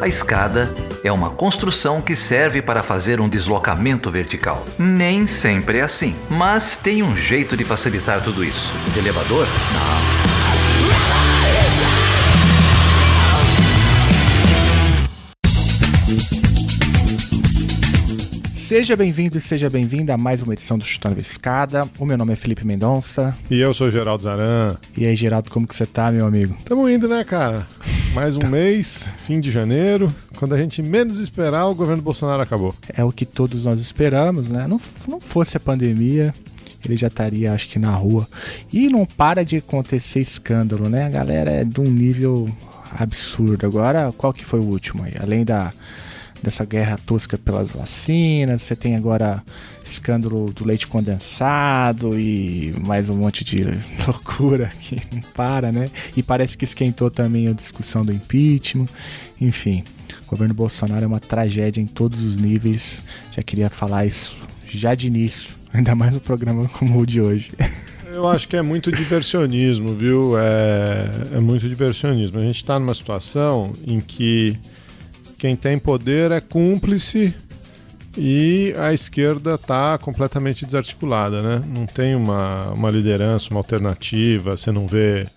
A escada é uma construção que serve para fazer um deslocamento vertical. Nem sempre é assim, mas tem um jeito de facilitar tudo isso. Elevador? Não. Seja bem-vindo e seja bem-vinda a mais uma edição do Chutando a Escada. O meu nome é Felipe Mendonça. E eu sou o Geraldo Zaran. E aí, Geraldo, como que você tá, meu amigo? Tamo indo, né, cara? Mais um mês, fim de janeiro. Quando a gente menos esperar, o governo Bolsonaro acabou. É o que todos nós esperamos, né? Não fosse a pandemia, ele já estaria, acho que, na rua. E não para de acontecer escândalo, né? A galera é de um nível absurdo. Agora, qual que foi o último aí? Além dessa guerra tosca pelas vacinas, você tem agora escândalo do leite condensado e mais um monte de loucura que não para, né? E parece que esquentou também a discussão do impeachment. Enfim, o governo Bolsonaro é uma tragédia em todos os níveis. Já queria falar isso já de início, ainda mais um programa como o de hoje. Eu acho que é muito diversionismo, viu? É muito diversionismo. A gente está numa situação em que quem tem poder é cúmplice e a esquerda está completamente desarticulada, né? Não tem uma liderança, uma alternativa, você não vê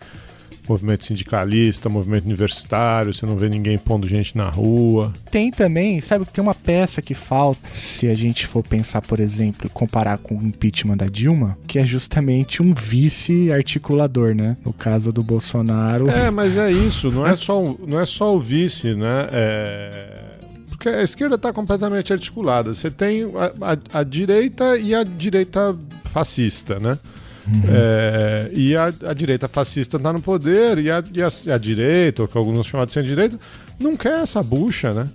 movimento sindicalista, movimento universitário, você não vê ninguém pondo gente na rua. Tem também, sabe que tem uma peça que falta, se a gente for pensar, por exemplo, comparar com o impeachment da Dilma, que é justamente um vice-articulador, né? No caso do Bolsonaro. Mas é isso, não é só o vice, né? Porque a esquerda está completamente articulada. Você tem a direita e a direita fascista, né? Uhum. E a direita fascista está no poder e a direita, ou que alguns chamam de centro-direita, não quer essa bucha, né?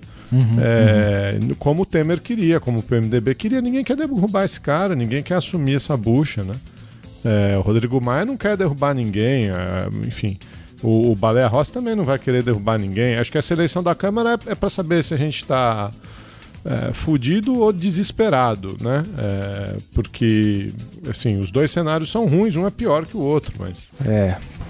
Como o Temer queria, como o PMDB queria, ninguém quer derrubar esse cara, ninguém quer assumir essa bucha, né? O Rodrigo Maia não quer derrubar ninguém, enfim. O Baleia Rossi também não vai querer derrubar ninguém. Acho que essa eleição da Câmara é para saber se a gente está fudido ou desesperado, né? Porque, assim, os dois cenários são ruins, um é pior que o outro, mas...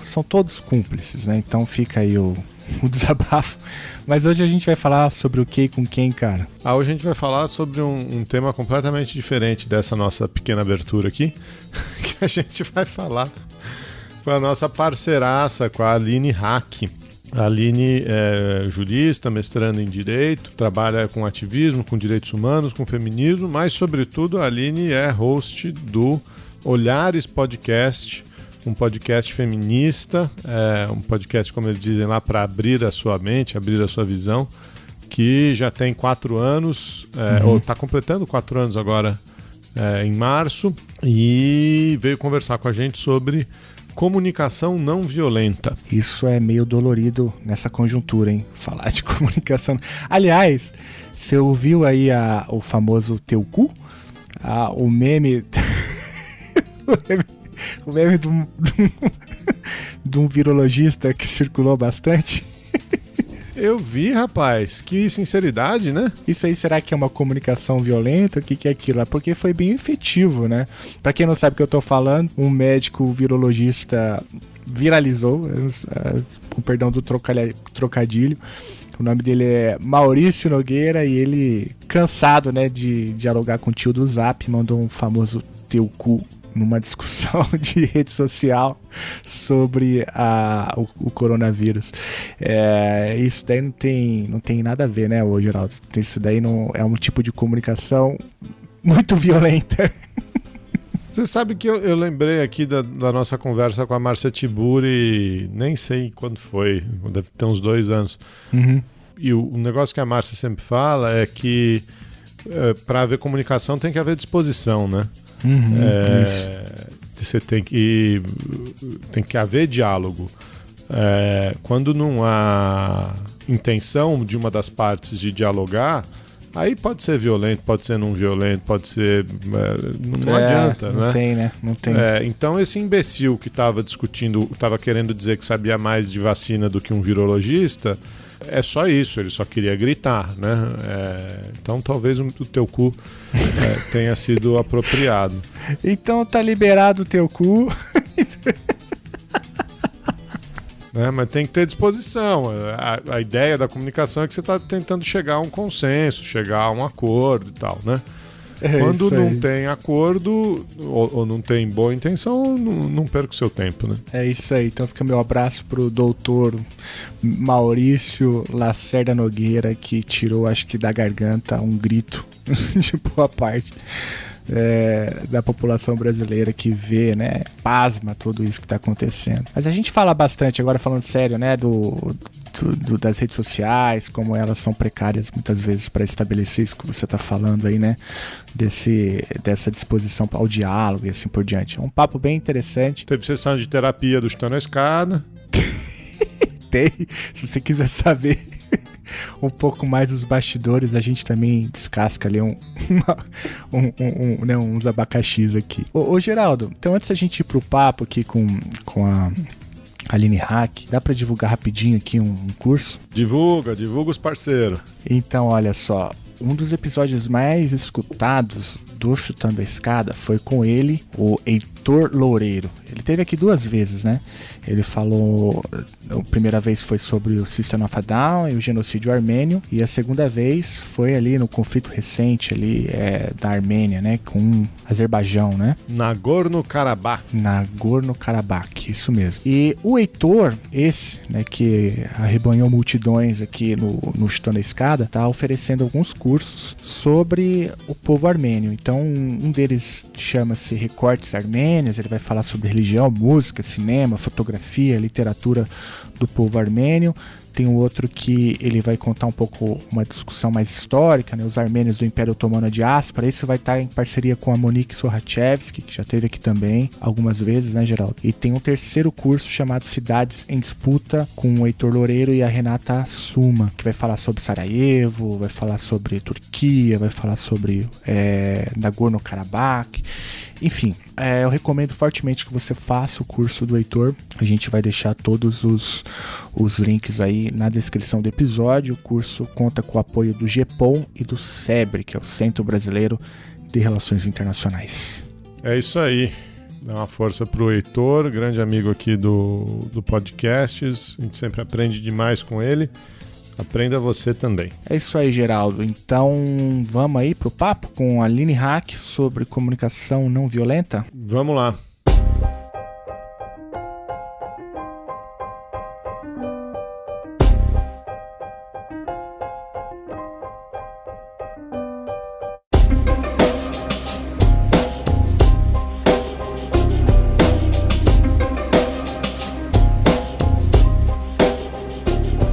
São todos cúmplices, né? Então fica aí o desabafo. Mas hoje a gente vai falar sobre o que e com quem, cara? Hoje a gente vai falar sobre um tema completamente diferente dessa nossa pequena abertura aqui, que a gente vai falar com a nossa parceiraça, com a Aline Hack. A Aline é jurista, mestrando em Direito, trabalha com ativismo, com direitos humanos, com feminismo, mas, sobretudo, a Aline é host do Olhares Podcast, um podcast feminista, um podcast, como eles dizem lá, para abrir a sua mente, abrir a sua visão, que já tem 4 anos, ou está completando 4 anos agora, em março, e veio conversar com a gente sobre comunicação não violenta. Isso é meio dolorido nessa conjuntura, hein? Falar de comunicação. Aliás, você ouviu aí o famoso teu cu? O meme... o meme de um virologista que circulou bastante? Eu vi, rapaz. Que sinceridade, né? Isso aí, será que é uma comunicação violenta? O que é aquilo? Porque foi bem efetivo, né? Pra quem não sabe o que eu tô falando, um médico virologista viralizou, com perdão do trocadilho. O nome dele é Maurício Nogueira e ele, cansado, né, de dialogar com o tio do Zap, mandou um famoso teu cu numa discussão de rede social sobre o coronavírus. Isso daí não tem nada a ver, né, Geraldo? Isso daí não é um tipo de comunicação muito violenta. Você sabe que eu lembrei aqui da nossa conversa com a Márcia Tiburi, nem sei quando foi, deve ter uns 2 anos. Uhum. E o negócio que a Márcia sempre fala é que para haver comunicação tem que haver disposição, né? Você tem que haver diálogo. Quando não há intenção de uma das partes de dialogar, aí pode ser violento, pode ser não violento, pode ser... não adianta, não né? Tem, né? Não tem. Então esse imbecil que estava discutindo, estava querendo dizer que sabia mais de vacina do que um virologista, é só isso, ele só queria gritar, né? Então talvez o teu cu tenha sido apropriado. Então tá liberado o teu cu. né? Mas tem que ter disposição. A ideia da comunicação é que você está tentando chegar a um consenso, chegar a um acordo e tal, né? Quando não tem acordo ou não tem boa intenção, não perca o seu tempo, né? É isso aí. Então fica meu abraço pro doutor Maurício Lacerda Nogueira, que tirou, acho que da garganta, um grito de boa parte da população brasileira que vê, né, pasma tudo isso que está acontecendo. Mas a gente fala bastante, agora falando sério, né, das redes sociais, como elas são precárias muitas vezes para estabelecer isso que você está falando aí, né, dessa disposição ao diálogo e assim por diante. É um papo bem interessante. Teve sessão de terapia do Chutando a Escada. Tem, se você quiser saber um pouco mais dos bastidores, a gente também descasca ali uns abacaxis aqui. Ô Geraldo, então antes da gente ir pro papo aqui com a Aline Hack, dá pra divulgar rapidinho aqui um curso? Divulga os parceiros. Então, olha só, um dos episódios mais escutados do Chutando a Escada foi com ele, o Heitor Loureiro. Ele teve aqui 2 vezes, né? Ele falou, a primeira vez foi sobre o System of a Down e o genocídio armênio, e a segunda vez foi ali no conflito recente ali da Armênia, né? Com Azerbaijão, né? Nagorno-Karabakh, isso mesmo. E o Heitor, esse, né, que arrebanhou multidões aqui no Chutando a Escada, tá oferecendo alguns cursos sobre o povo armênio. Então, um deles chama-se Recortes Armênios, ele vai falar sobre religião, música, cinema, fotografia, literatura do povo armênio. Tem um outro que ele vai contar um pouco uma discussão mais histórica, né? Os armênios do Império Otomano, a diáspora. Esse vai estar em parceria com a Monique Sorachevsky, que já esteve aqui também algumas vezes, né, Geraldo? E tem um terceiro curso chamado Cidades em Disputa, com o Heitor Loureiro e a Renata Suma, que vai falar sobre Sarajevo, vai falar sobre Turquia, vai falar sobre Nagorno-Karabakh. Enfim, eu recomendo fortemente que você faça o curso do Heitor. A gente vai deixar todos os links aí na descrição do episódio. O curso conta com o apoio do GEPOM e do SEBRE, que é o Centro Brasileiro de Relações Internacionais. É isso aí. Dá uma força pro Heitor, grande amigo aqui do Podcasts. A gente sempre aprende demais com ele. Aprenda você também. É isso aí, Geraldo. Então, vamos aí pro papo com a Aline Hack sobre comunicação não violenta? Vamos lá.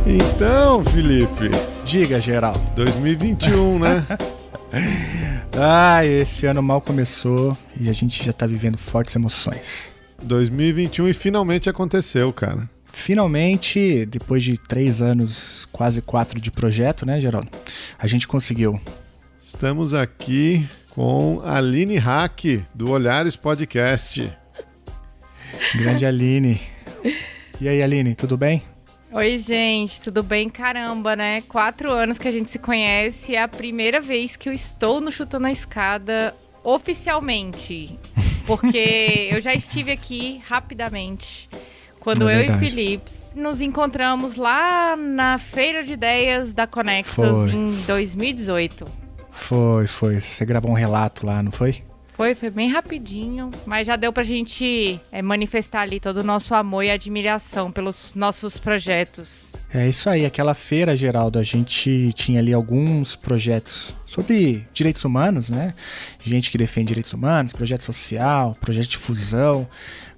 Então, Felipe. Diga, Geraldo. 2021, né? Esse ano mal começou e a gente já tá vivendo fortes emoções. 2021 e finalmente aconteceu, cara. Finalmente, depois de 3 anos, quase 4 de projeto, né, Geraldo? A gente conseguiu. Estamos aqui com a Aline Hack, do Olhares Podcast. Grande Aline. E aí, Aline, tudo bem? Oi, gente, tudo bem? Caramba, né? 4 anos que a gente se conhece, é a primeira vez que eu estou no Chutando a Escada oficialmente. Porque eu já estive aqui rapidamente, quando eu e Felipe nos encontramos lá na Feira de Ideias da Connectas em 2018. Foi. Você gravou um relato lá, não foi? Foi bem rapidinho, mas já deu pra gente manifestar ali todo o nosso amor e admiração pelos nossos projetos. É isso aí, aquela feira, Geraldo, a gente tinha ali alguns projetos sobre direitos humanos, né? Gente que defende direitos humanos, projeto social, projeto de fusão,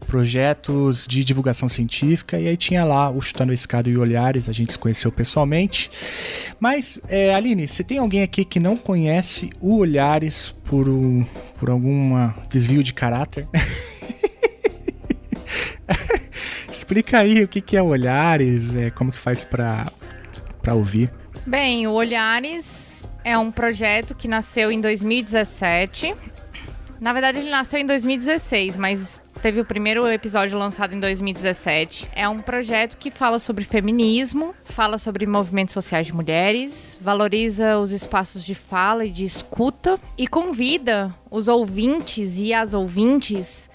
projetos de divulgação científica, e aí tinha lá o Chutando a Escada e o Olhares, a gente se conheceu pessoalmente. Mas, Aline, você tem alguém aqui que não conhece o Olhares por algum desvio de caráter? Explica aí o que é o Olhares, como que faz pra ouvir. Bem, o Olhares é um projeto que nasceu em 2017. Na verdade, ele nasceu em 2016, mas teve o primeiro episódio lançado em 2017. É um projeto que fala sobre feminismo, fala sobre movimentos sociais de mulheres, valoriza os espaços de fala e de escuta e convida os ouvintes e as ouvintes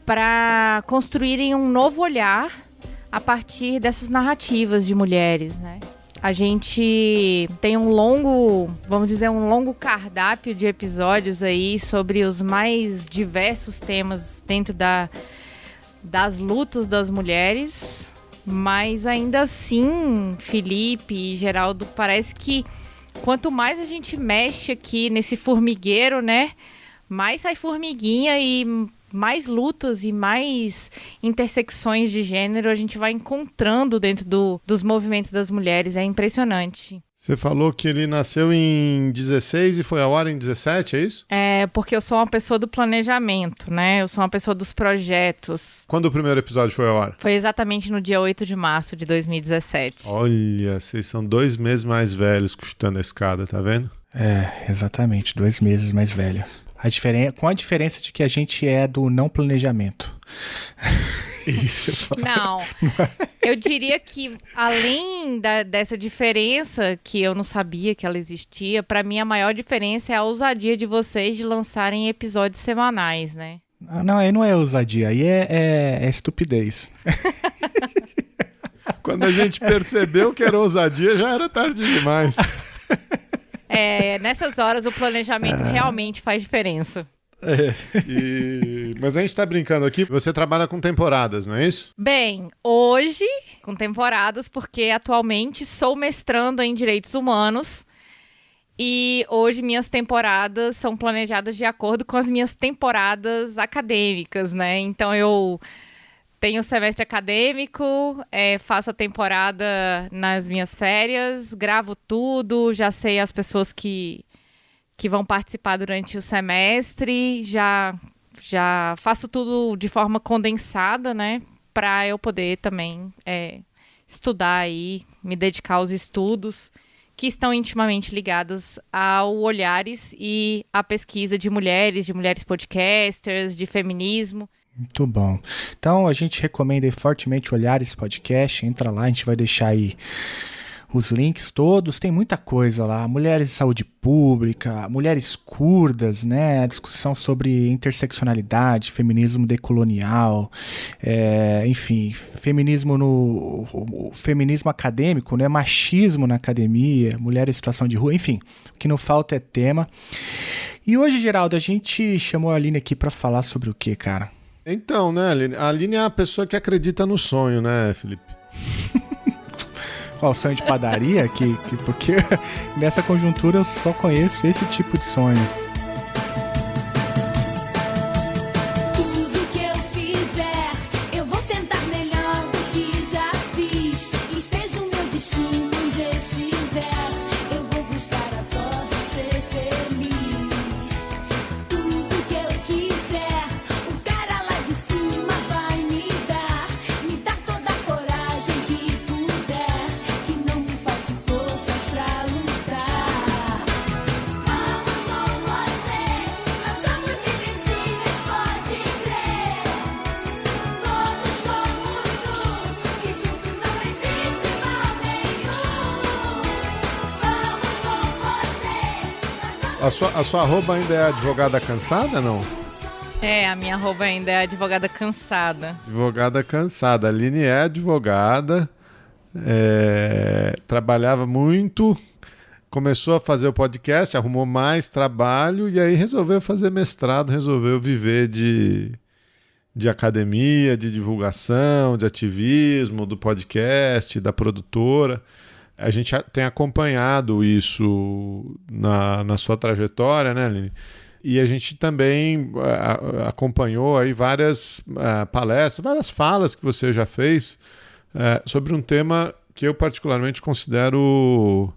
para construírem um novo olhar a partir dessas narrativas de mulheres, né? A gente tem um longo cardápio de episódios aí sobre os mais diversos temas dentro das lutas das mulheres, mas ainda assim, Felipe e Geraldo, parece que quanto mais a gente mexe aqui nesse formigueiro, né, mais sai formiguinha e mais lutas e mais intersecções de gênero a gente vai encontrando dentro dos movimentos das mulheres. É impressionante. Você falou que ele nasceu em 16 e foi ao ar em 17, é isso? É, porque eu sou uma pessoa do planejamento, né? Eu sou uma pessoa dos projetos. Quando o primeiro episódio foi ao ar? Foi exatamente no dia 8 de março de 2017. Olha, vocês são 2 meses mais velhos custando a escada, tá vendo? É, exatamente, 2 meses mais velhos. Com a diferença de que a gente é do não planejamento. Isso. Não, eu diria que além dessa diferença, que eu não sabia que ela existia, pra mim a maior diferença é a ousadia de vocês de lançarem episódios semanais, né? Não, aí não é ousadia, aí é estupidez. Quando a gente percebeu que era ousadia, já era tarde demais. Nessas horas o planejamento realmente faz diferença. Mas a gente tá brincando aqui, você trabalha com temporadas, não é isso? Bem, hoje, com temporadas, porque atualmente sou mestranda em Direitos Humanos e hoje minhas temporadas são planejadas de acordo com as minhas temporadas acadêmicas, né? Então eu tenho o semestre acadêmico, faço a temporada nas minhas férias, gravo tudo, já sei as pessoas que vão participar durante o semestre, já faço tudo de forma condensada, né? Para eu poder também estudar aí, me dedicar aos estudos que estão intimamente ligados ao Olhares e à pesquisa de mulheres podcasters, de feminismo. Muito bom. Então a gente recomenda fortemente Olhares Podcast. Entra lá, a gente vai deixar aí os links todos, tem muita coisa lá. Mulheres e saúde pública, mulheres curdas, né? A discussão sobre interseccionalidade, feminismo decolonial, enfim, feminismo acadêmico, né? Machismo na academia, mulheres em situação de rua, enfim, o que não falta é tema. E hoje, Geraldo, a gente chamou a Aline aqui para falar sobre o quê, cara? Então, né, Aline? A Aline é a pessoa que acredita no sonho, né, Felipe? Qual sonho de padaria? Porque nessa conjuntura eu só conheço esse tipo de sonho. Tudo que eu fizer, eu vou tentar melhor do que já fiz. Esteja o meu destino onde estiver, eu vou buscar a sorte de ser feliz. Tudo que eu quiser, o cara lá de cima vai me dar toda a coragem que puder, que não me falte forças pra lutar. Vamos com você, nós somos invencíveis, pode crer. Todos somos um, e juntos não existe mal nenhum. Vamos com você, nós somos A sua arroba ainda é advogada cansada, não? A minha arroba ainda é advogada cansada. Advogada cansada. A Aline é advogada, trabalhava muito, começou a fazer o podcast, arrumou mais trabalho e aí resolveu fazer mestrado, resolveu viver de academia, de divulgação, de ativismo, do podcast, da produtora. A gente tem acompanhado isso na sua trajetória, né, Aline? E a gente também acompanhou aí várias palestras, várias falas que você já fez sobre um tema que eu particularmente considero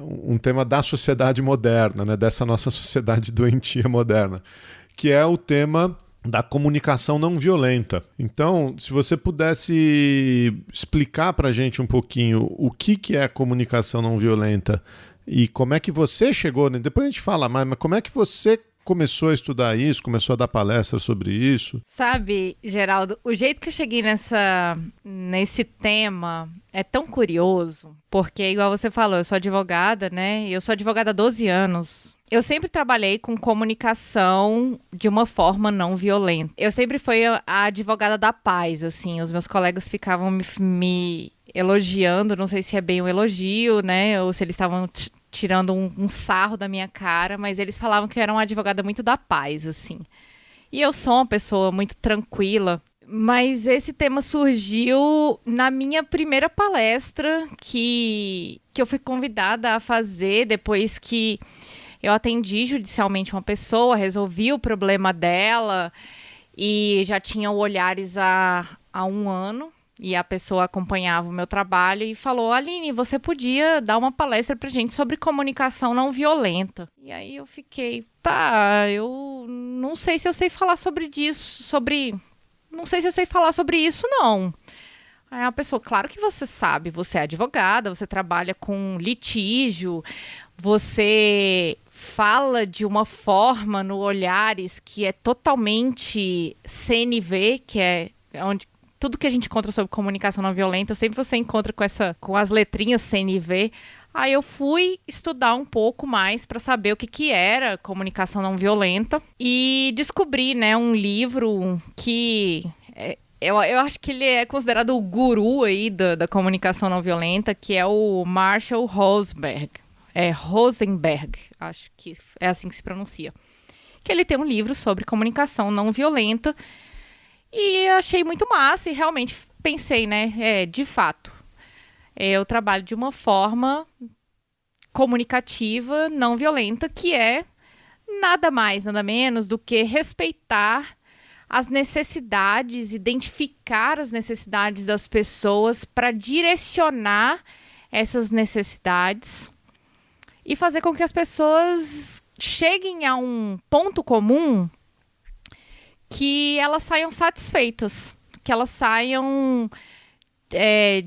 um tema da sociedade moderna, né, dessa nossa sociedade doentia moderna, que é o tema da comunicação não violenta. Então, se você pudesse explicar para a gente um pouquinho o que é a comunicação não violenta e como é que você chegou, né? Depois a gente fala mais, mas como é que você começou a estudar isso, começou a dar palestra sobre isso? Sabe, Geraldo, o jeito que eu cheguei nesse tema é tão curioso, porque igual você falou, eu sou advogada, né? Eu sou advogada há 12 anos. Eu sempre trabalhei com comunicação de uma forma não violenta. Eu sempre fui a advogada da paz, assim. Os meus colegas ficavam me elogiando, não sei se é bem um elogio, né? Ou se eles estavam tirando um sarro da minha cara, mas eles falavam que eu era uma advogada muito da paz, assim. E eu sou uma pessoa muito tranquila, mas esse tema surgiu na minha primeira palestra que eu fui convidada a fazer depois que eu atendi judicialmente uma pessoa, resolvi o problema dela e já tinha olhares há 1 ano. E a pessoa acompanhava o meu trabalho e falou: Aline, você podia dar uma palestra pra gente sobre comunicação não violenta. E aí eu fiquei, eu não sei se eu sei falar não sei se eu sei falar sobre isso, não. Aí a pessoa, claro que você sabe, você é advogada, você trabalha com litígio, você fala de uma forma no Olhares que é totalmente CNV, que é onde tudo que a gente encontra sobre comunicação não violenta, sempre você encontra com as letrinhas CNV. Aí eu fui estudar um pouco mais para saber o que era comunicação não violenta e descobri, né, um livro que eu acho que ele é considerado o guru aí da comunicação não violenta, que é o Marshall Rosenberg, acho que é assim que se pronuncia. Que ele tem um livro sobre comunicação não violenta. E eu achei muito massa e realmente pensei, né, de fato, eu trabalho de uma forma comunicativa, não violenta, que é nada mais, nada menos do que respeitar as necessidades, identificar as necessidades das pessoas para direcionar essas necessidades e fazer com que as pessoas cheguem a um ponto comum que elas saiam satisfeitas, que elas saiam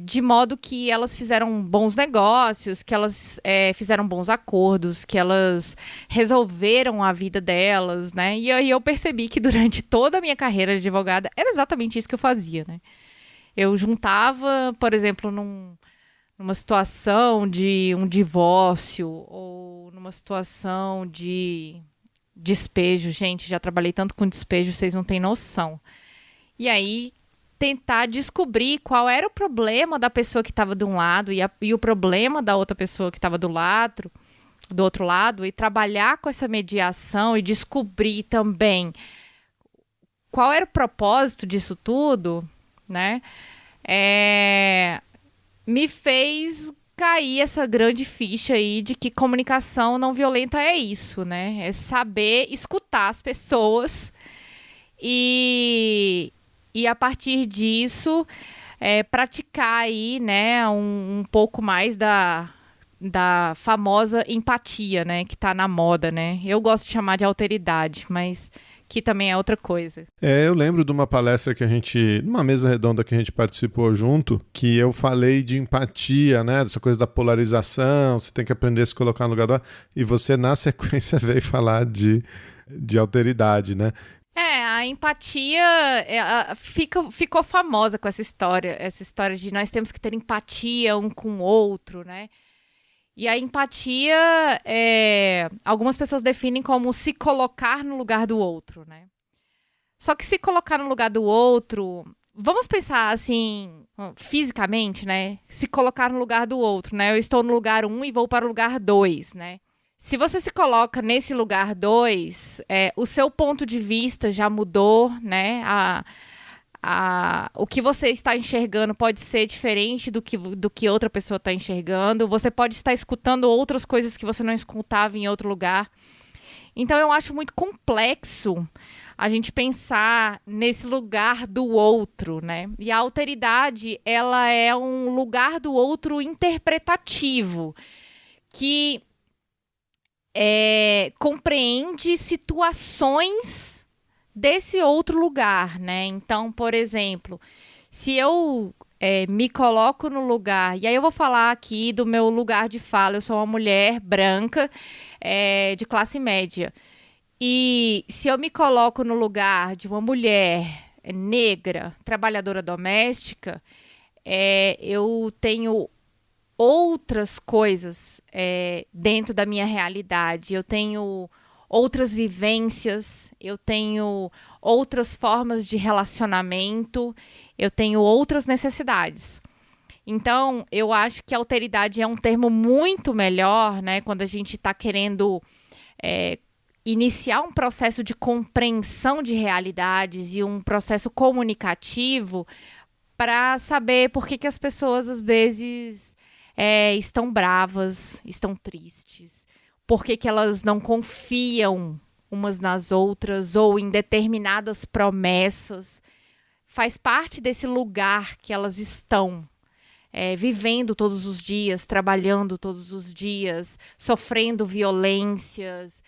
de modo que elas fizeram bons negócios, que elas fizeram bons acordos, que elas resolveram a vida delas, né? E aí eu percebi que durante toda a minha carreira de advogada era exatamente isso que eu fazia, né? Eu juntava, por exemplo, numa situação de um divórcio ou numa situação de despejo. Gente, já trabalhei tanto com despejo, vocês não têm noção. E aí, tentar descobrir qual era o problema da pessoa que estava de um lado e o problema da outra pessoa que estava do outro lado, e trabalhar com essa mediação e descobrir também qual era o propósito disso tudo, né? Me fez cair essa grande ficha aí de que comunicação não violenta é isso, né? É saber escutar as pessoas e a partir disso praticar aí, né, um pouco mais da famosa empatia, né, que tá na moda, né? Eu gosto de chamar de alteridade, mas que também é outra coisa. Eu lembro de uma palestra numa mesa redonda que a gente participou junto, que eu falei de empatia, né, dessa coisa da polarização, você tem que aprender a se colocar no lugar do... E você, na sequência, veio falar de alteridade, né? A empatia ficou famosa com essa história de nós temos que ter empatia um com o outro, né? E a empatia, algumas pessoas definem como se colocar no lugar do outro, né? Só que se colocar no lugar do outro, vamos pensar assim, fisicamente, né? Se colocar no lugar do outro, né? Eu estou no lugar 1 e vou para o lugar 2, né? Se você se coloca nesse lugar 2, o seu ponto de vista já mudou, né? O que você está enxergando pode ser diferente do que outra pessoa está enxergando. Você pode estar escutando outras coisas que você não escutava em outro lugar. Então, eu acho muito complexo a gente pensar nesse lugar do outro, né? E a alteridade, ela é um lugar do outro interpretativo, que compreende situações desse outro lugar, né? Então, por exemplo, se eu me coloco no lugar, e aí eu vou falar aqui do meu lugar de fala, eu sou uma mulher branca de classe média, e se eu me coloco no lugar de uma mulher negra, trabalhadora doméstica, eu tenho outras coisas dentro da minha realidade. Eu tenho outras vivências, eu tenho outras formas de relacionamento, eu tenho outras necessidades. Então, eu acho que alteridade é um termo muito melhor, né, quando a gente está querendo iniciar um processo de compreensão de realidades e um processo comunicativo para saber por que as pessoas, às vezes, estão bravas, estão tristes, por que elas não confiam umas nas outras ou em determinadas promessas. Faz parte desse lugar que elas estão vivendo todos os dias, trabalhando todos os dias, sofrendo violências,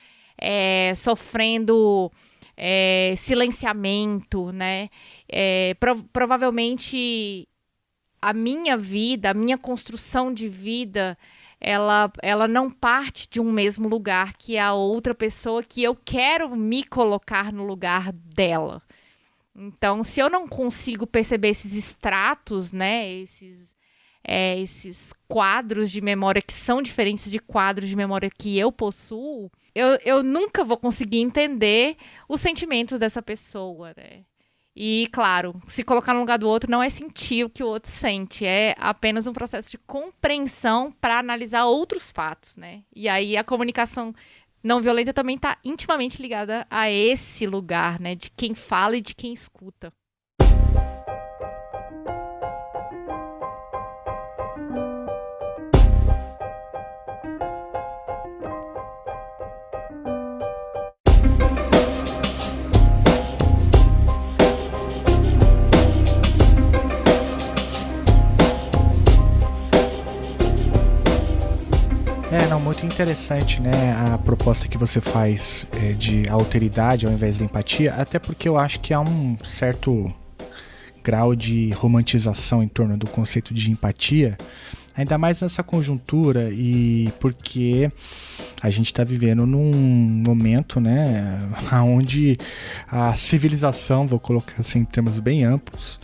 sofrendo silenciamento, né? Provavelmente a minha vida, a minha construção de vida, ela não parte de um mesmo lugar que a outra pessoa que eu quero me colocar no lugar dela. Então, se eu não consigo perceber esses estratos, né, esses quadros de memória que são diferentes de quadros de memória que eu possuo, eu nunca vou conseguir entender os sentimentos dessa pessoa, né? E, claro, se colocar no lugar do outro não é sentir o que o outro sente, é apenas um processo de compreensão para analisar outros fatos, né? E aí a comunicação não violenta também está intimamente ligada a esse lugar, né? De quem fala e de quem escuta. Muito interessante, né, a proposta que você faz de alteridade ao invés de empatia, até porque eu acho que há um certo grau de romantização em torno do conceito de empatia, ainda mais nessa conjuntura, e porque a gente está vivendo num momento, né, onde a civilização, vou colocar assim em termos bem amplos,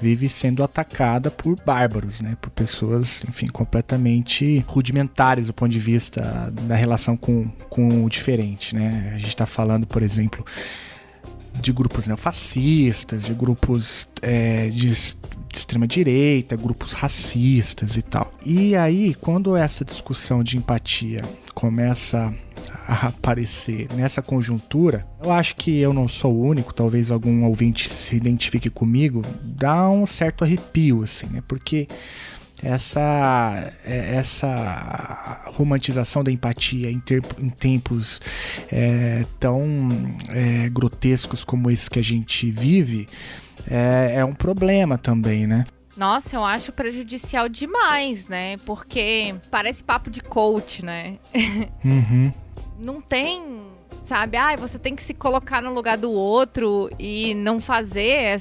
vive sendo atacada por bárbaros, né, por pessoas, enfim, completamente rudimentares do ponto de vista da relação com o diferente, né. A gente está falando, por exemplo, de grupos neofascistas, de grupos de extrema-direita, grupos racistas e tal. E aí, quando essa discussão de empatia começa a aparecer nessa conjuntura, eu acho que eu não sou o único, talvez algum ouvinte se identifique comigo, dá um certo arrepio, assim, né? Porque essa romantização da empatia em tempos tão grotescos como esse que a gente vive é um problema também, né? Nossa, eu acho prejudicial demais, né? Porque parece papo de coach, né? Uhum. Não tem, sabe? Você tem que se colocar no lugar do outro e não fazer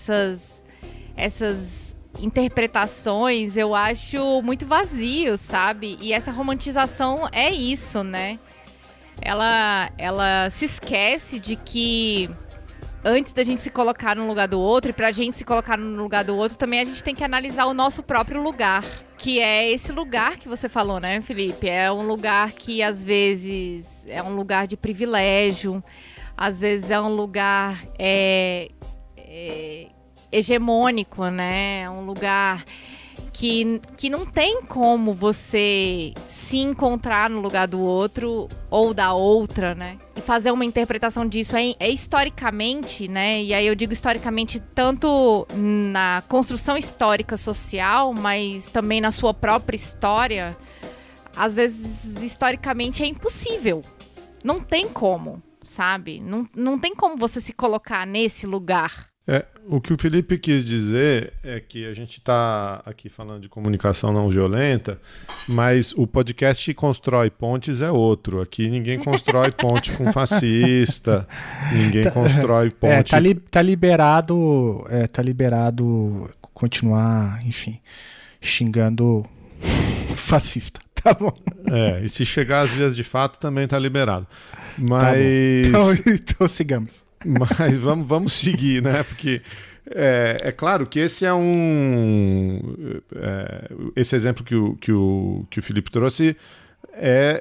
essas interpretações. Eu acho muito vazio, sabe? E essa romantização é isso, né? Ela se esquece de que antes da gente se colocar no lugar do outro, e pra gente se colocar no lugar do outro, também a gente tem que analisar o nosso próprio lugar, que é esse lugar que você falou, né, Felipe? É um lugar que, às vezes, é um lugar de privilégio, às vezes é um lugar hegemônico, né? É um lugar que não tem como você se encontrar no lugar do outro ou da outra, né? E fazer uma interpretação disso historicamente, né? E aí eu digo historicamente tanto na construção histórica social, mas também na sua própria história. Às vezes, historicamente, é impossível. Não tem como, sabe? Não tem como você se colocar nesse lugar. O que o Felipe quis dizer é que a gente está aqui falando de comunicação não violenta, mas o podcast que constrói pontes é outro. Aqui ninguém constrói ponte com fascista, ninguém constrói ponte... Tá liberado continuar, enfim, xingando fascista, tá bom? E se chegar às vias de fato também tá liberado. Mas... Então sigamos. Mas vamos seguir, né? Porque é claro que esse é esse exemplo que o Felipe trouxe é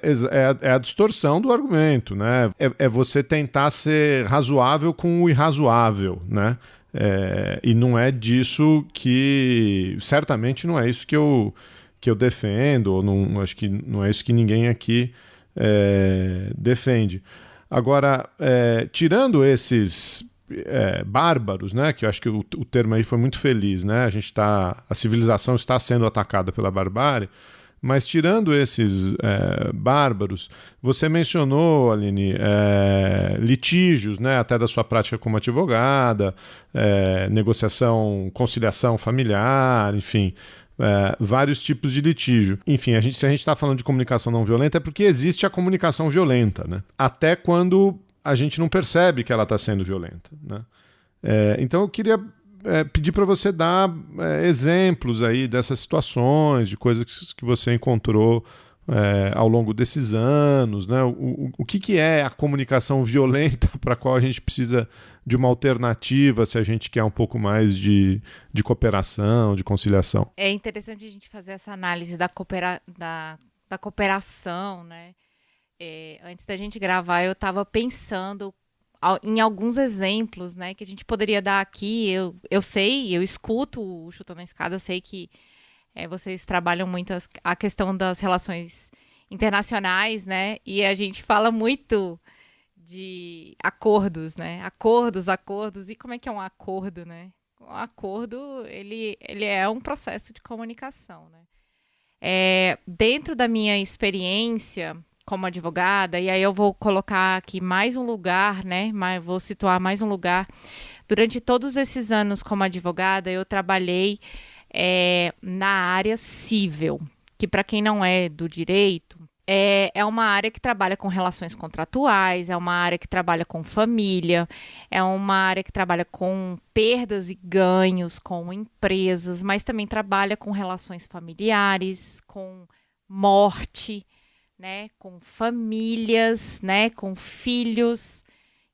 a distorção do argumento, né? É você tentar ser razoável com o irrazoável, né? E não é disso que... Certamente não é isso que eu defendo, ou não, acho que não é isso que ninguém aqui defende. Agora, tirando esses bárbaros, né? Que eu acho que o termo aí foi muito feliz, né? A civilização está sendo atacada pela barbárie. Mas tirando esses bárbaros, você mencionou, Aline, litígios, né, até da sua prática como advogada, negociação, conciliação familiar, enfim, vários tipos de litígio. Enfim, se a gente está falando de comunicação não violenta é porque existe a comunicação violenta, né? Até quando a gente não percebe que ela está sendo violenta, né? Então eu queria pedir para você dar exemplos aí dessas situações, de coisas que você encontrou ao longo desses anos, né? O que é a comunicação violenta para a qual a gente precisa de uma alternativa se a gente quer um pouco mais de cooperação, de conciliação? É interessante a gente fazer essa análise da cooperação, né? Antes da gente gravar, eu estava pensando em alguns exemplos, né, que a gente poderia dar aqui. Eu escuto o Chutando a Escada, eu sei que vocês trabalham muito a questão das relações internacionais, né, e a gente fala muito de acordos, né, acordos, e como é que é um acordo, né? Um acordo, ele é um processo de comunicação, né? Dentro da minha experiência como advogada, e aí eu vou colocar aqui mais um lugar, né? Vou situar mais um lugar. Durante todos esses anos como advogada, eu trabalhei na área civil, que para quem não é do direito, é uma área que trabalha com relações contratuais, é uma área que trabalha com família, é uma área que trabalha com perdas e ganhos, com empresas, mas também trabalha com relações familiares, com morte, né, com famílias, né, com filhos.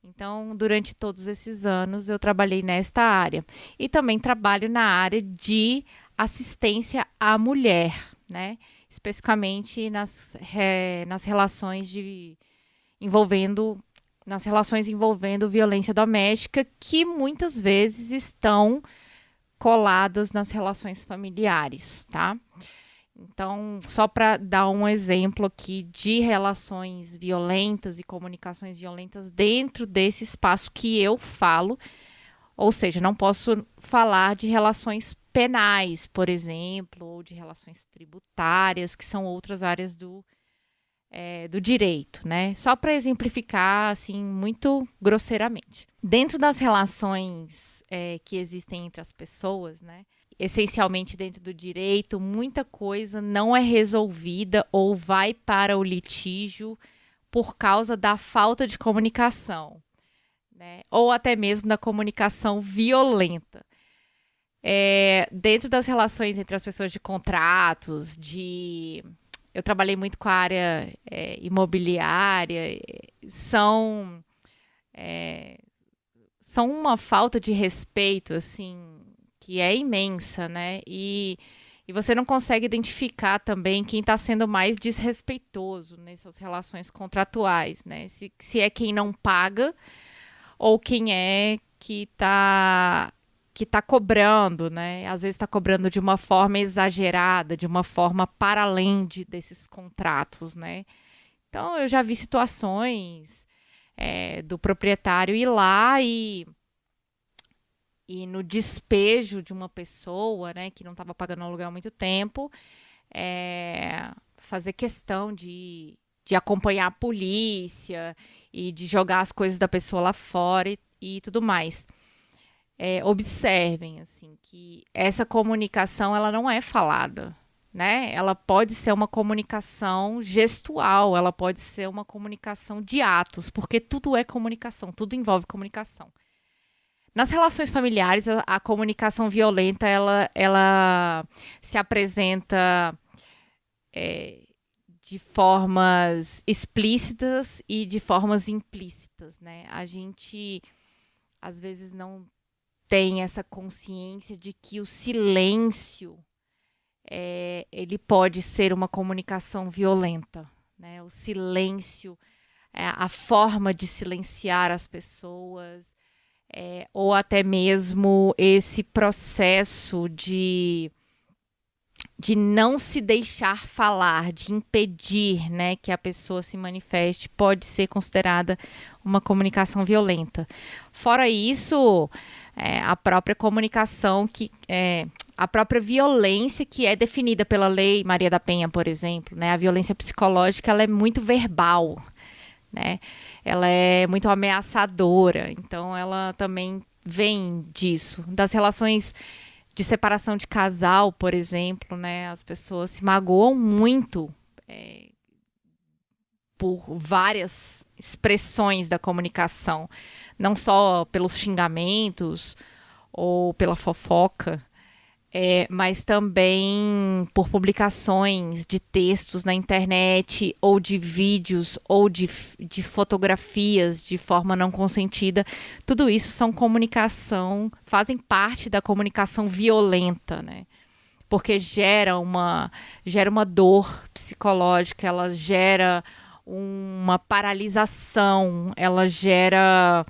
Então, durante todos esses anos, eu trabalhei nesta área. E também trabalho na área de assistência à mulher, né, especificamente nas relações envolvendo violência doméstica, que muitas vezes estão coladas nas relações familiares, tá? Então, só para dar um exemplo aqui de relações violentas e comunicações violentas dentro desse espaço que eu falo, ou seja, não posso falar de relações penais, por exemplo, ou de relações tributárias, que são outras áreas do direito, né? Só para exemplificar, assim, muito grosseiramente. Dentro das relações que existem entre as pessoas, né? Essencialmente dentro do direito, muita coisa não é resolvida ou vai para o litígio por causa da falta de comunicação, né? Ou até mesmo da comunicação violenta. Dentro das relações entre as pessoas de contratos, eu trabalhei muito com a área imobiliária, são uma falta de respeito, assim, que é imensa, né? E você não consegue identificar também quem está sendo mais desrespeitoso nessas relações contratuais, né? Se é quem não paga ou quem é que está cobrando, né? Às vezes está cobrando de uma forma exagerada, de uma forma para além desses contratos, né? Então, eu já vi situações do proprietário ir lá e no despejo de uma pessoa, né, que não estava pagando aluguel há muito tempo, fazer questão de acompanhar a polícia e de jogar as coisas da pessoa lá fora e tudo mais. Observem, assim, que essa comunicação ela não é falada, né? Ela pode ser uma comunicação gestual, ela pode ser uma comunicação de atos, porque tudo é comunicação, tudo envolve comunicação. Nas relações familiares, a comunicação violenta, ela se apresenta de formas explícitas e de formas implícitas, né? A gente, às vezes, não tem essa consciência de que o silêncio ele pode ser uma comunicação violenta, né? O silêncio, a forma de silenciar as pessoas, ou até mesmo esse processo de não se deixar falar, de impedir, né, que a pessoa se manifeste, pode ser considerada uma comunicação violenta. Fora isso, a própria comunicação, a própria violência que é definida pela Lei Maria da Penha, por exemplo, né, a violência psicológica, ela é muito verbal, né, ela é muito ameaçadora, então ela também vem disso, das relações de separação de casal, por exemplo, né? As pessoas se magoam muito por várias expressões da comunicação, não só pelos xingamentos ou pela fofoca, mas também por publicações de textos na internet, ou de vídeos, ou de fotografias de forma não consentida. Tudo isso fazem parte da comunicação violenta, né? Porque gera uma dor psicológica, ela gera uma paralisação, ela gera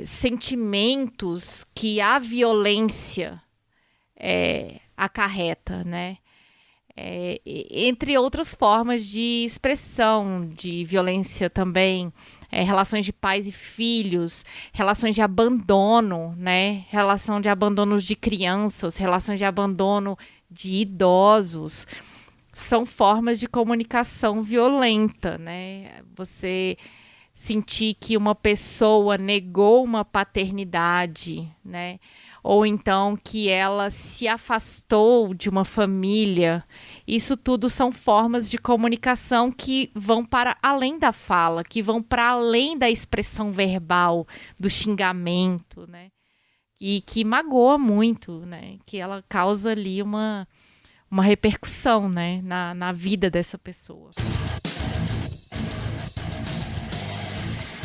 sentimentos que a violência acarreta, né? Entre outras formas de expressão de violência também, relações de pais e filhos, relações de abandono, né? Relação de abandono de crianças, relações de abandono de idosos, são formas de comunicação violenta, né? Você sentir que uma pessoa negou uma paternidade, né? Ou então que ela se afastou de uma família. Isso tudo são formas de comunicação que vão para além da fala, que vão para além da expressão verbal, do xingamento, né? E que magoa muito, né? Que ela causa ali uma repercussão, né? na vida dessa pessoa.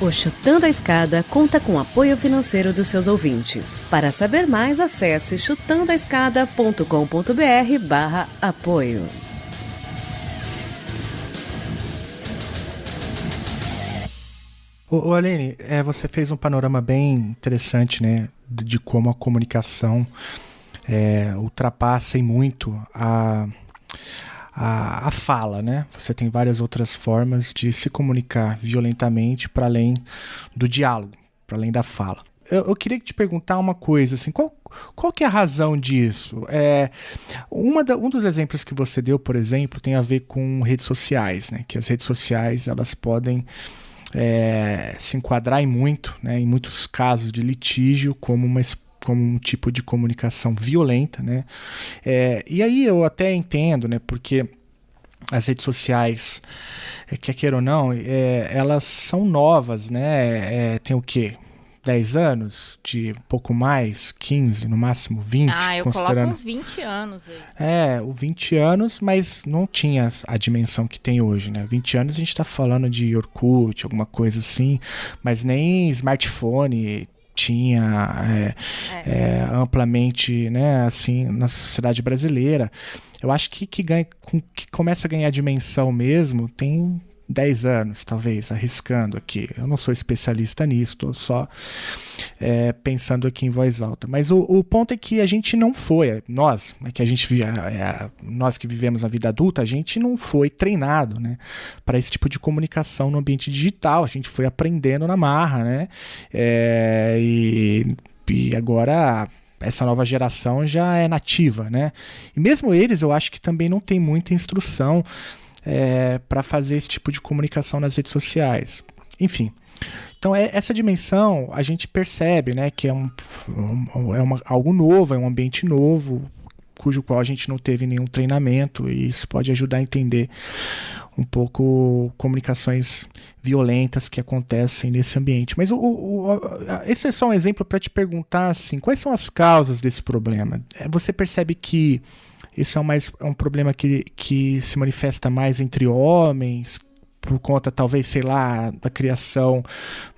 O Chutando a Escada conta com o apoio financeiro dos seus ouvintes. Para saber mais, acesse chutandoaescada.com.br/apoio. Ô Aline, você fez um panorama bem interessante, né, de como a comunicação ultrapassa muito a fala, né? Você tem várias outras formas de se comunicar violentamente para além do diálogo, para além da fala. Eu queria te perguntar uma coisa, assim, qual que é a razão disso? Um dos exemplos que você deu, por exemplo, tem a ver com redes sociais, né? Que as redes sociais, elas podem se enquadrar em muitos casos de litígio como um tipo de comunicação violenta, né? E aí eu até entendo, né? Porque as redes sociais, quer queira ou não, elas são novas, né? Tem o quê? 10 anos? De pouco mais? 15, no máximo 20? Eu coloco uns 20 anos aí. 20 anos, mas não tinha a dimensão que tem hoje, né? 20 anos a gente tá falando de Orkut, alguma coisa assim, mas nem smartphone tinha amplamente, né, assim, na sociedade brasileira. Eu acho que começa a ganhar dimensão mesmo tem 10 anos, talvez, arriscando aqui. Eu não sou especialista nisso, estou só pensando aqui em voz alta. Mas o ponto é que a gente não foi, nós que vivemos a vida adulta, a gente não foi treinado, né, para esse tipo de comunicação no ambiente digital. A gente foi aprendendo na marra, né? E agora essa nova geração já é nativa, né? E mesmo eles, eu acho que também não tem muita instrução para fazer esse tipo de comunicação nas redes sociais. Enfim, então essa dimensão a gente percebe, né, que é algo novo, é um ambiente novo, cujo qual a gente não teve nenhum treinamento, e isso pode ajudar a entender um pouco comunicações violentas que acontecem nesse ambiente. Mas esse é só um exemplo para te perguntar assim, quais são as causas desse problema? Você percebe que isso é um problema que se manifesta mais entre homens? por conta, talvez, sei lá, da criação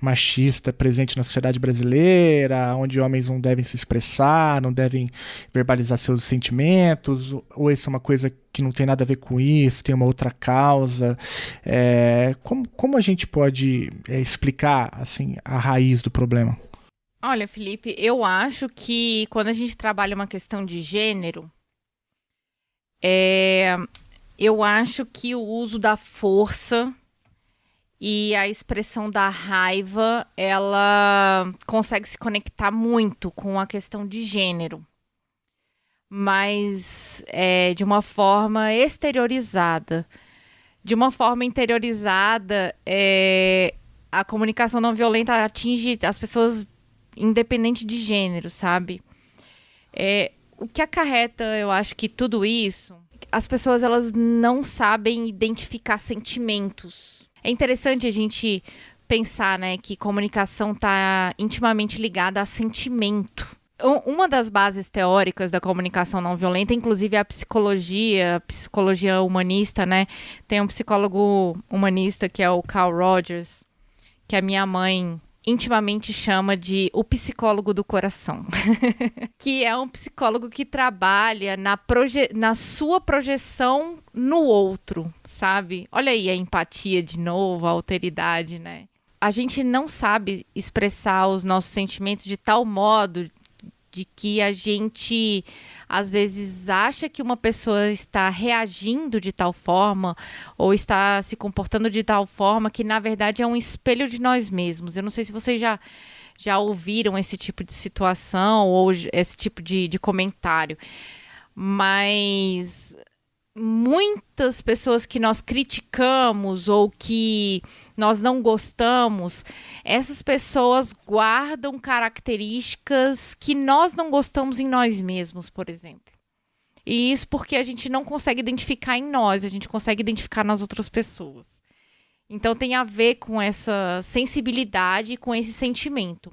machista presente na sociedade brasileira, onde homens não devem se expressar, não devem verbalizar seus sentimentos, ou isso é uma coisa que não tem nada a ver com isso, tem uma outra causa? Como a gente pode explicar assim, a raiz do problema? Olha, Felipe, eu acho que quando a gente trabalha uma questão de gênero, eu acho que o uso da força e a expressão da raiva, ela consegue se conectar muito com a questão de gênero, mas de uma forma exteriorizada. De uma forma interiorizada, a comunicação não violenta atinge as pessoas independente de gênero, sabe? O que acarreta, eu acho que tudo isso, as pessoas elas não sabem identificar sentimentos. É interessante a gente pensar, né, que comunicação está intimamente ligada a sentimento. Uma das bases teóricas da comunicação não violenta, inclusive a psicologia humanista, né? Tem um psicólogo humanista que é o Carl Rogers, que a minha mãe intimamente chama de o psicólogo do coração. Que é um psicólogo que trabalha na sua projeção no outro, sabe? Olha aí a empatia de novo, a alteridade, né? A gente não sabe expressar os nossos sentimentos de tal modo de que a gente, às vezes, acha que uma pessoa está reagindo de tal forma ou está se comportando de tal forma que, na verdade, é um espelho de nós mesmos. Eu não sei se vocês já ouviram esse tipo de situação ou esse tipo de comentário, mas muitas pessoas que nós criticamos ou que nós não gostamos, essas pessoas guardam características que nós não gostamos em nós mesmos, por exemplo. E isso porque a gente não consegue identificar em nós, a gente consegue identificar nas outras pessoas. Então tem a ver com essa sensibilidade, com esse sentimento.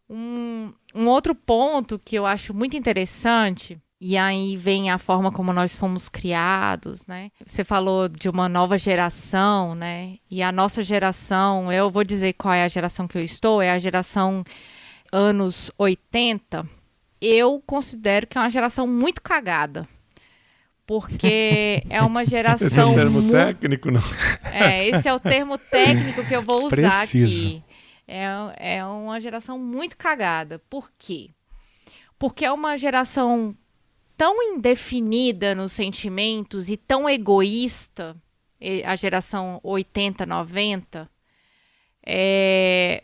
Um outro ponto que eu acho muito interessante, e aí vem a forma como nós fomos criados, né? Você falou de uma nova geração, né? E a nossa geração, eu vou dizer qual é a geração que eu estou, é a geração anos 80. Eu considero que é uma geração muito cagada. Porque é uma geração... Esse é o termo técnico, não? Esse é o termo técnico que eu vou usar Preciso. aqui. É uma geração muito cagada. Por quê? Porque é uma geração tão indefinida nos sentimentos e tão egoísta, a geração 80, 90,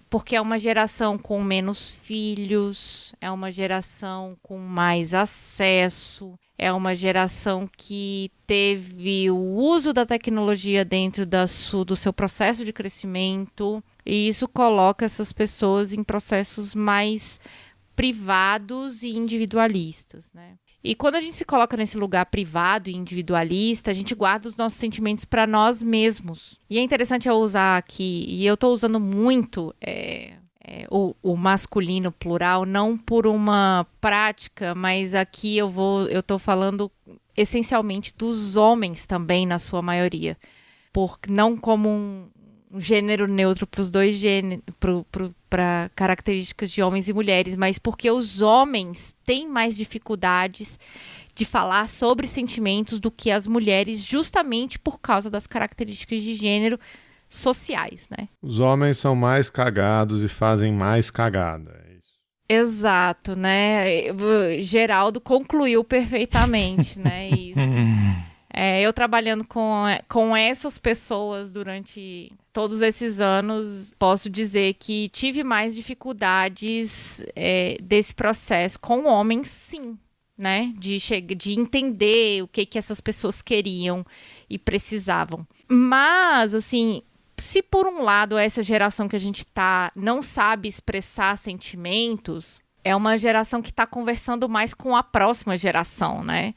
porque é uma geração com menos filhos, é uma geração com mais acesso, é uma geração que teve o uso da tecnologia dentro do seu processo de crescimento, e isso coloca essas pessoas em processos mais privados e individualistas, né? E quando a gente se coloca nesse lugar privado e individualista, a gente guarda os nossos sentimentos para nós mesmos. E é interessante eu usar aqui, e eu estou usando muito o masculino plural, não por uma prática, mas aqui eu estou falando essencialmente dos homens também, na sua maioria. Não como um gênero neutro para os dois gêneros, para características de homens e mulheres, mas porque os homens têm mais dificuldades de falar sobre sentimentos do que as mulheres, justamente por causa das características de gênero sociais, né? Os homens são mais cagados e fazem mais cagada. É isso. Exato, né? Geraldo concluiu perfeitamente, né? Isso. Eu trabalhando com essas pessoas durante todos esses anos, posso dizer que tive mais dificuldades desse processo com homens, sim, né? De entender o que essas pessoas queriam e precisavam. Mas, assim, se por um lado essa geração que a gente não sabe expressar sentimentos, é uma geração que está conversando mais com a próxima geração, né?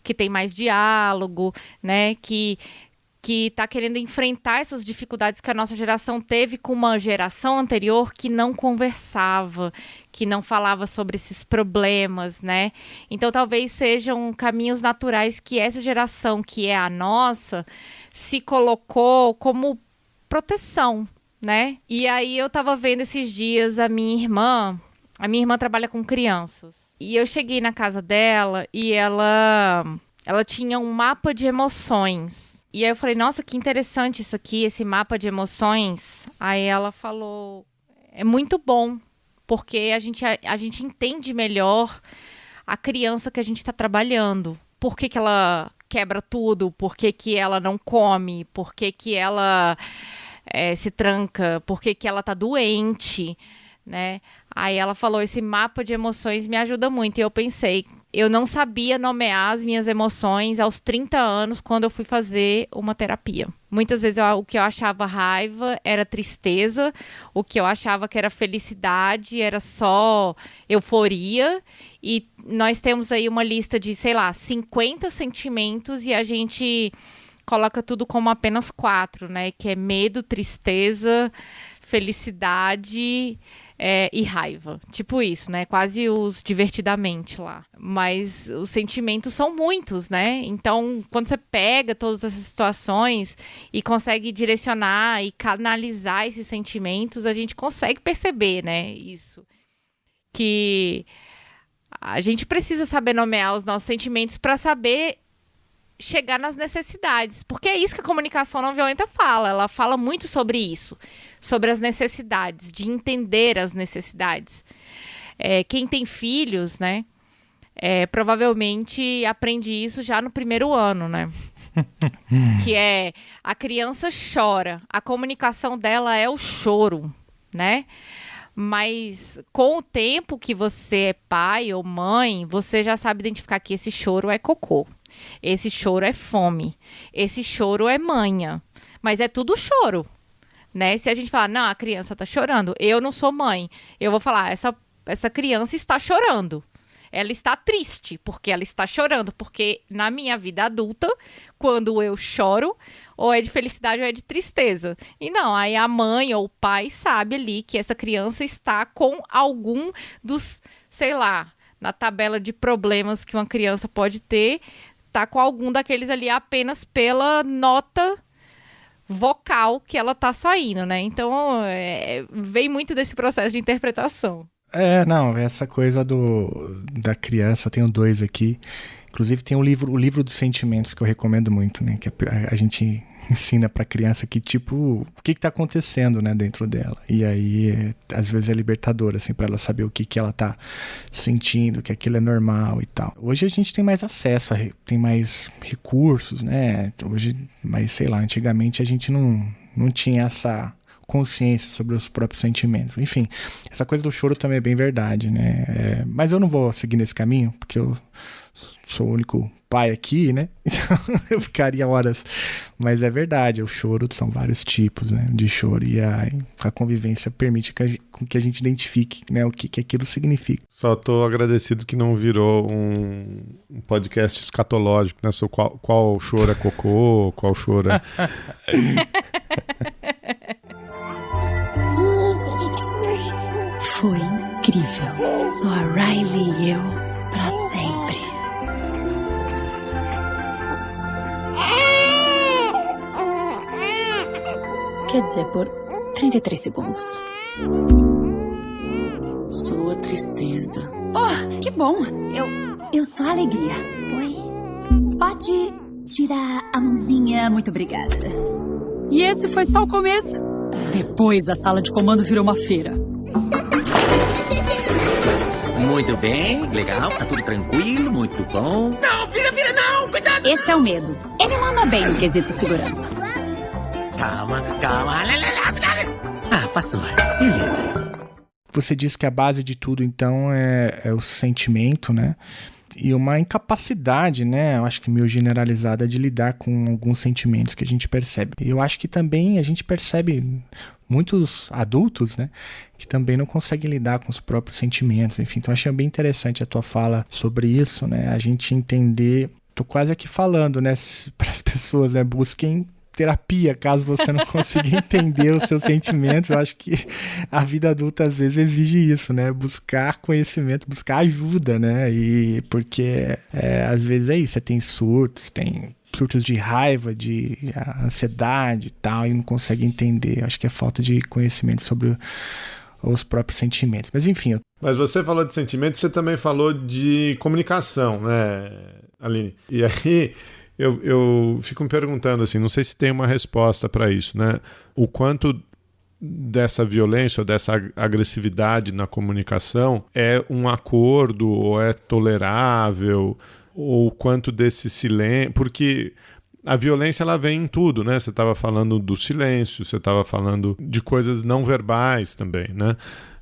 Que tem mais diálogo, né? Que que está querendo enfrentar essas dificuldades que a nossa geração teve com uma geração anterior que não conversava, que não falava sobre esses problemas, né? Então, talvez sejam caminhos naturais que essa geração, que é a nossa, se colocou como proteção, né? E aí eu estava vendo esses dias a minha irmã trabalha com crianças, e eu cheguei na casa dela e ela tinha um mapa de emoções. E aí eu falei, nossa, que interessante isso aqui, esse mapa de emoções. Aí ela falou, é muito bom, porque a gente entende melhor a criança que a gente está trabalhando. Por que ela quebra tudo? Por que ela não come? Por que ela se tranca? Por que ela está doente? Né? Aí ela falou, esse mapa de emoções me ajuda muito. E eu pensei, eu não sabia nomear as minhas emoções aos 30 anos quando eu fui fazer uma terapia. Muitas vezes o que eu achava raiva era tristeza, o que eu achava que era felicidade era só euforia. E nós temos aí uma lista de, 50 sentimentos e a gente coloca tudo como apenas 4, né? Que é medo, tristeza, felicidade e raiva. Tipo isso, né? Quase os divertidamente lá. Mas os sentimentos são muitos, né? Então, quando você pega todas essas situações e consegue direcionar e canalizar esses sentimentos, a gente consegue perceber, né? Isso. Que a gente precisa saber nomear os nossos sentimentos para saber chegar nas necessidades, porque é isso que a comunicação não violenta fala. Ela fala muito sobre isso, sobre as necessidades, de entender as necessidades. Quem tem filhos, né, provavelmente aprende isso já no primeiro ano, né? Que é, a criança chora, a comunicação dela é o choro, né? Mas com o tempo que você é pai ou mãe, você já sabe identificar que esse choro é cocô. Esse choro é fome. Esse choro é manha. Mas é tudo choro, né? Se a gente falar, não, a criança tá chorando, eu não sou mãe, eu vou falar, essa criança está chorando. Ela está triste, porque ela está chorando. Porque na minha vida adulta, quando eu choro, ou é de felicidade ou é de tristeza. E não, aí a mãe ou o pai sabe ali que essa criança está com algum dos, na tabela de problemas que uma criança pode ter, tá com algum daqueles ali apenas pela nota vocal que ela tá saindo, né? Então, vem muito desse processo de interpretação. Não, essa coisa da criança, eu tenho 2 aqui. Inclusive tem o livro dos sentimentos que eu recomendo muito, né? Que a gente ensina pra criança que, tipo, o que tá acontecendo, né, dentro dela. E aí, às vezes é libertador, assim, pra ela saber o que ela tá sentindo, que aquilo é normal e tal. Hoje a gente tem mais acesso, tem mais recursos, né? Hoje, mas antigamente a gente não tinha essa consciência sobre os próprios sentimentos. Enfim, essa coisa do choro também é bem verdade, né? Mas eu não vou seguir nesse caminho, porque eu sou o único pai aqui, né? Então eu ficaria horas. Mas é verdade, o choro são vários tipos, né, de choro. E a convivência permite que a gente identifique, né, o que aquilo significa. Só tô agradecido que não virou um podcast escatológico, né? Sobre qual choro é cocô, qual choro é... Foi incrível. Só a Riley e eu pra sempre. Quer dizer, por 33 segundos. Sou a tristeza. Oh, que bom. Eu sou a alegria. Oi. Pode tirar a mãozinha? Muito obrigada. E esse foi só o começo. Depois a sala de comando virou uma feira. Muito bem, legal, tá tudo tranquilo, muito bom. Não, vira, não, cuidado! Esse é o medo. Ele manda bem no quesito segurança. Calma. Passou. Beleza. Você disse que a base de tudo, então, é o sentimento, né? E uma incapacidade, né? Eu acho que meio generalizada de lidar com alguns sentimentos que a gente percebe. E eu acho que também a gente percebe muitos adultos, né? Que também não conseguem lidar com os próprios sentimentos. Enfim, então eu achei bem interessante a tua fala sobre isso, né? A gente entender... Tô quase aqui falando, né? Para as pessoas, né? Busquem terapia, caso você não consiga entender os seus sentimentos. Eu acho que a vida adulta às vezes exige isso, né? Buscar conhecimento, buscar ajuda, né? E porque às vezes é isso, você tem surtos de raiva, de ansiedade e tal, e não consegue entender. Eu acho que é falta de conhecimento sobre os próprios sentimentos. Mas enfim. Mas você falou de sentimentos, você também falou de comunicação, né, Aline? E aí eu fico me perguntando assim, não sei se tem uma resposta para isso, né? O quanto dessa violência ou dessa agressividade na comunicação é um acordo ou é tolerável, ou quanto desse silêncio, porque a violência ela vem em tudo, né? Você estava falando do silêncio, você estava falando de coisas não verbais também, né?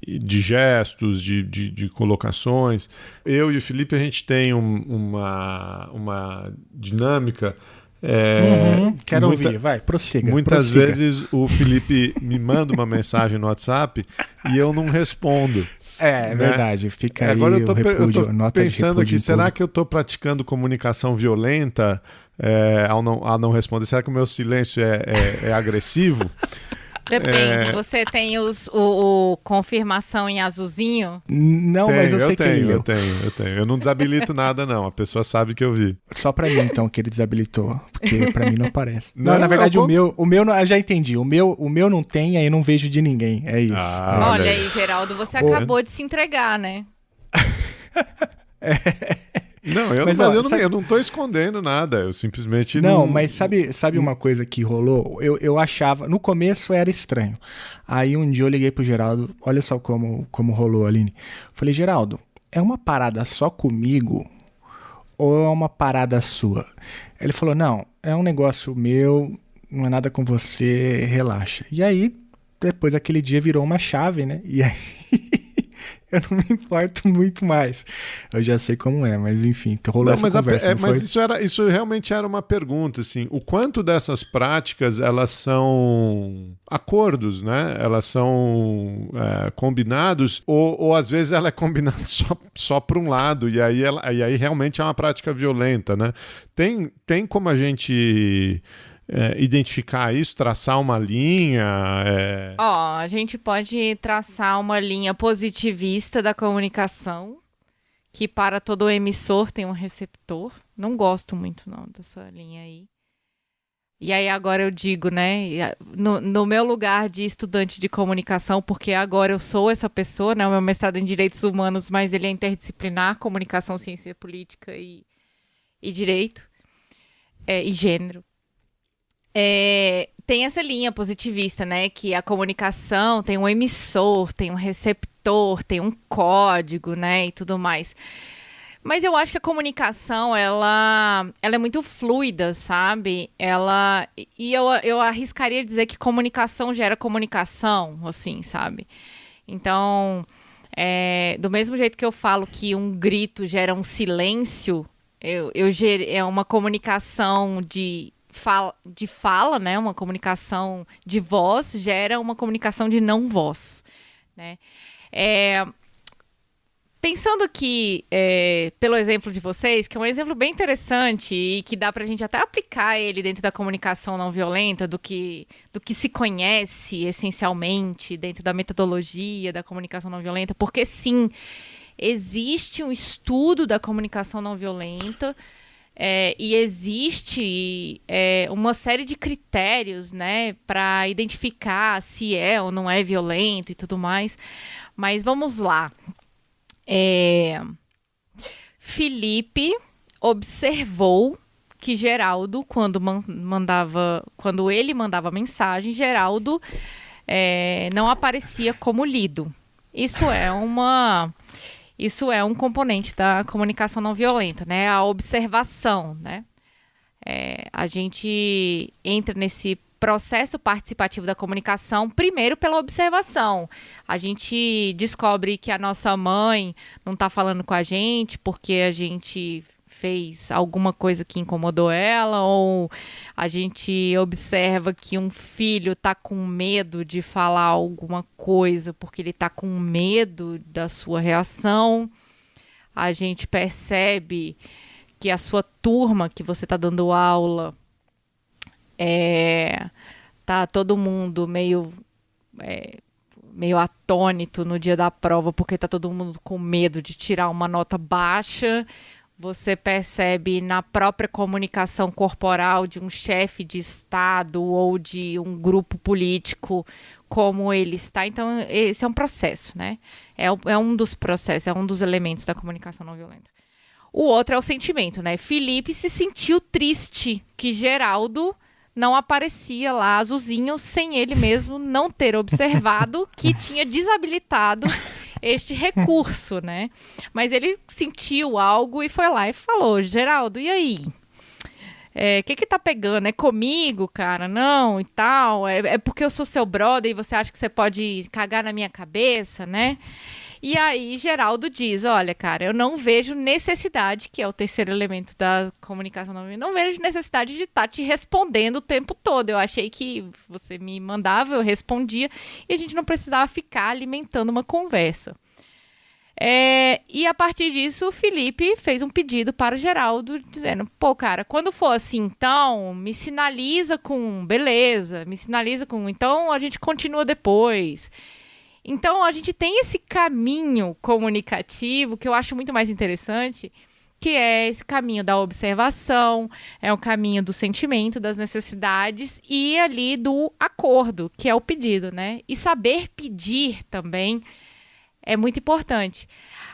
De gestos, de colocações. Eu e o Felipe, a gente tem uma dinâmica. Quero ouvir, vai, prossiga. Muitas vezes o Felipe me manda uma mensagem no WhatsApp e eu não respondo. É verdade, fica aí agora eu tô pensando aqui, será que eu estou praticando comunicação violenta ao não responder? Será que o meu silêncio é agressivo? Depende, você tem o confirmação em azulzinho? Não, mas eu sei que ele leu. Eu tenho. Eu não desabilito nada, não. A pessoa sabe que eu vi. Só pra mim, então, que ele desabilitou. Porque pra mim não aparece. Não, na verdade, o meu eu já entendi. O meu não tem, aí eu não vejo de ninguém. É isso. Olha aí, Geraldo, você acabou de se entregar, né? Não, eu não tô escondendo nada, eu simplesmente não... mas sabe uma coisa que rolou? Eu achava, no começo era estranho. Aí um dia eu liguei pro Geraldo, olha só como rolou, Aline. Falei, Geraldo, é uma parada só comigo ou é uma parada sua? Ele falou, não, é um negócio meu, não é nada com você, relaxa. E aí, depois daquele dia virou uma chave, né? E aí... eu não me importo muito mais. Eu já sei como é, mas enfim, rolou essa conversa. Mas isso realmente era uma pergunta, assim, o quanto dessas práticas, elas são acordos, né? Elas são combinados, ou às vezes ela é combinada só para um lado, e aí realmente é uma prática violenta, né? Tem como a gente... identificar isso, traçar uma linha? A gente pode traçar uma linha positivista da comunicação, que para todo emissor tem um receptor. Não gosto muito, não, dessa linha aí. E aí agora eu digo, né, no meu lugar de estudante de comunicação, porque agora eu sou essa pessoa, né, o meu mestrado em Direitos Humanos, mas ele é interdisciplinar, comunicação, ciência política e direito, e gênero. Tem essa linha positivista, né, que a comunicação tem um emissor, tem um receptor, tem um código, né, e tudo mais. Mas eu acho que a comunicação, ela é muito fluida, sabe? Eu arriscaria dizer que comunicação gera comunicação, assim, sabe? Então, do mesmo jeito que eu falo que um grito gera um silêncio, é uma comunicação de fala, né? Uma comunicação de voz gera uma comunicação de não voz, né? Pensando aqui pelo exemplo de vocês, que é um exemplo bem interessante e que dá pra gente até aplicar ele dentro da comunicação não violenta, do que se conhece essencialmente dentro da metodologia da comunicação não violenta, porque sim, existe um estudo da comunicação não violenta. E existe uma série de critérios, né, para identificar se é ou não é violento e tudo mais. Mas vamos lá. Felipe observou que Geraldo, quando ele mandava mensagem, Geraldo não aparecia como lido. Isso é um componente da comunicação não violenta, né? A observação, né? A gente entra nesse processo participativo da comunicação primeiro pela observação. A gente descobre que a nossa mãe não está falando com a gente porque a gente fez alguma coisa que incomodou ela, ou a gente observa que um filho está com medo de falar alguma coisa porque ele está com medo da sua reação. A gente percebe que a sua turma que você está dando aula Tá todo mundo meio atônito no dia da prova, porque tá todo mundo com medo de tirar uma nota baixa. Você percebe na própria comunicação corporal de um chefe de Estado ou de um grupo político como ele está. Então, esse é um processo, né? É um dos processos, é um dos elementos da comunicação não violenta. O outro é o sentimento, né? Felipe se sentiu triste que Geraldo não aparecia lá azulzinho sem ele mesmo não ter observado que tinha desabilitado este recurso, né? Mas ele sentiu algo e foi lá e falou: Geraldo, e aí? Que tá pegando? É comigo, cara? Não, e tal. É porque eu sou seu brother e você acha que você pode cagar na minha cabeça, né? E aí Geraldo diz: olha, cara, eu não vejo necessidade, que é o terceiro elemento da comunicação não vejo necessidade de estar te respondendo o tempo todo. Eu achei que você me mandava, eu respondia, e a gente não precisava ficar alimentando uma conversa. E a partir disso, o Felipe fez um pedido para o Geraldo, dizendo: pô, cara, quando for assim, então, me sinaliza com beleza, me sinaliza com então a gente continua depois. Então, a gente tem esse caminho comunicativo que eu acho muito mais interessante, que é esse caminho da observação, é o caminho do sentimento, das necessidades e ali do acordo, que é o pedido, né? E saber pedir também é muito importante.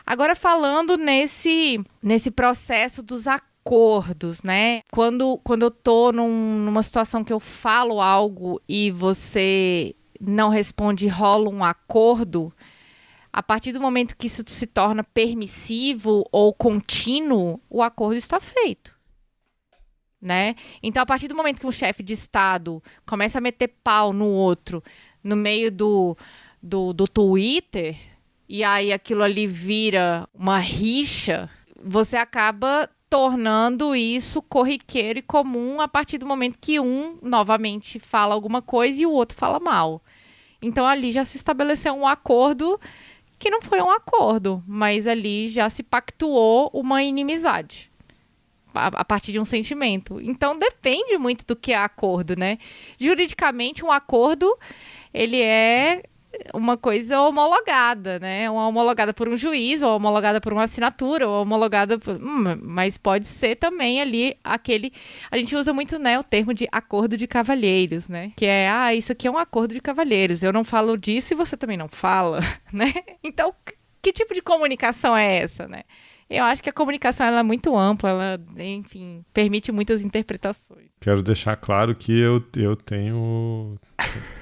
Agora, falando nesse processo dos acordos, né? Quando eu tô numa situação que eu falo algo e você não responde, rola um acordo, a partir do momento que isso se torna permissivo ou contínuo, o acordo está feito, né? Então, a partir do momento que um chefe de Estado começa a meter pau no outro, no meio do Twitter, e aí aquilo ali vira uma rixa, você acaba tornando isso corriqueiro e comum a partir do momento que um, novamente, fala alguma coisa e o outro fala mal. Então, ali já se estabeleceu um acordo que não foi um acordo, mas ali já se pactuou uma inimizade a partir de um sentimento. Então, depende muito do que é acordo, né? Juridicamente, um acordo, ele é uma coisa homologada, né? Uma homologada por um juiz, ou homologada por uma assinatura, ou homologada por... mas pode ser também ali aquele... A gente usa muito, né, o termo de acordo de cavalheiros, né? Que é, isso aqui é um acordo de cavalheiros. Eu não falo disso e você também não fala, né? Então, que tipo de comunicação é essa, né? Eu acho que a comunicação ela é muito ampla, ela, enfim, permite muitas interpretações. Quero deixar claro que eu tenho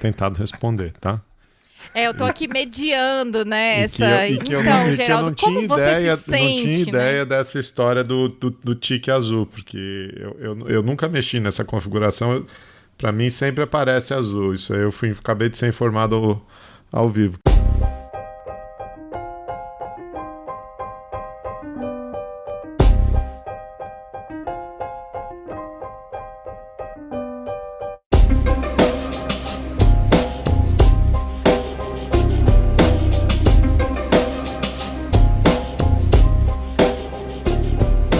tentado responder, tá? Eu tô aqui mediando, né? Geraldo, como você se sente? Eu não tinha ideia dessa história do tique azul, porque eu nunca mexi nessa configuração. Para mim sempre aparece azul. Isso aí eu acabei de ser informado ao vivo.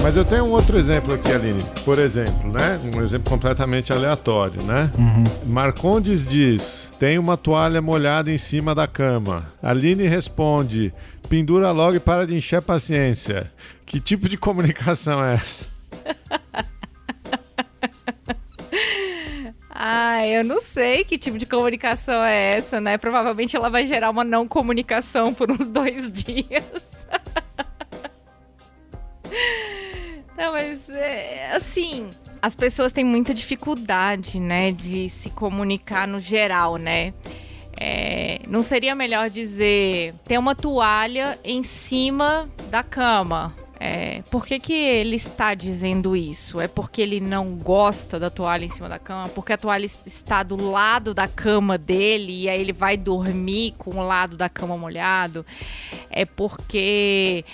Mas eu tenho um outro exemplo aqui, Aline. Por exemplo, né? Um exemplo completamente aleatório, né? Marcondes diz: tem uma toalha molhada em cima da cama. Aline responde: pendura logo e para de encher a paciência. Que tipo de comunicação é essa? Eu não sei que tipo de comunicação é essa, né? Provavelmente ela vai gerar uma não comunicação por uns 2 dias. Não, mas assim, as pessoas têm muita dificuldade, né, de se comunicar no geral, né? Não seria melhor dizer, tem uma toalha em cima da cama? Por que ele está dizendo isso? É porque ele não gosta da toalha em cima da cama? Porque a toalha está do lado da cama dele e aí ele vai dormir com o lado da cama molhado? É porque...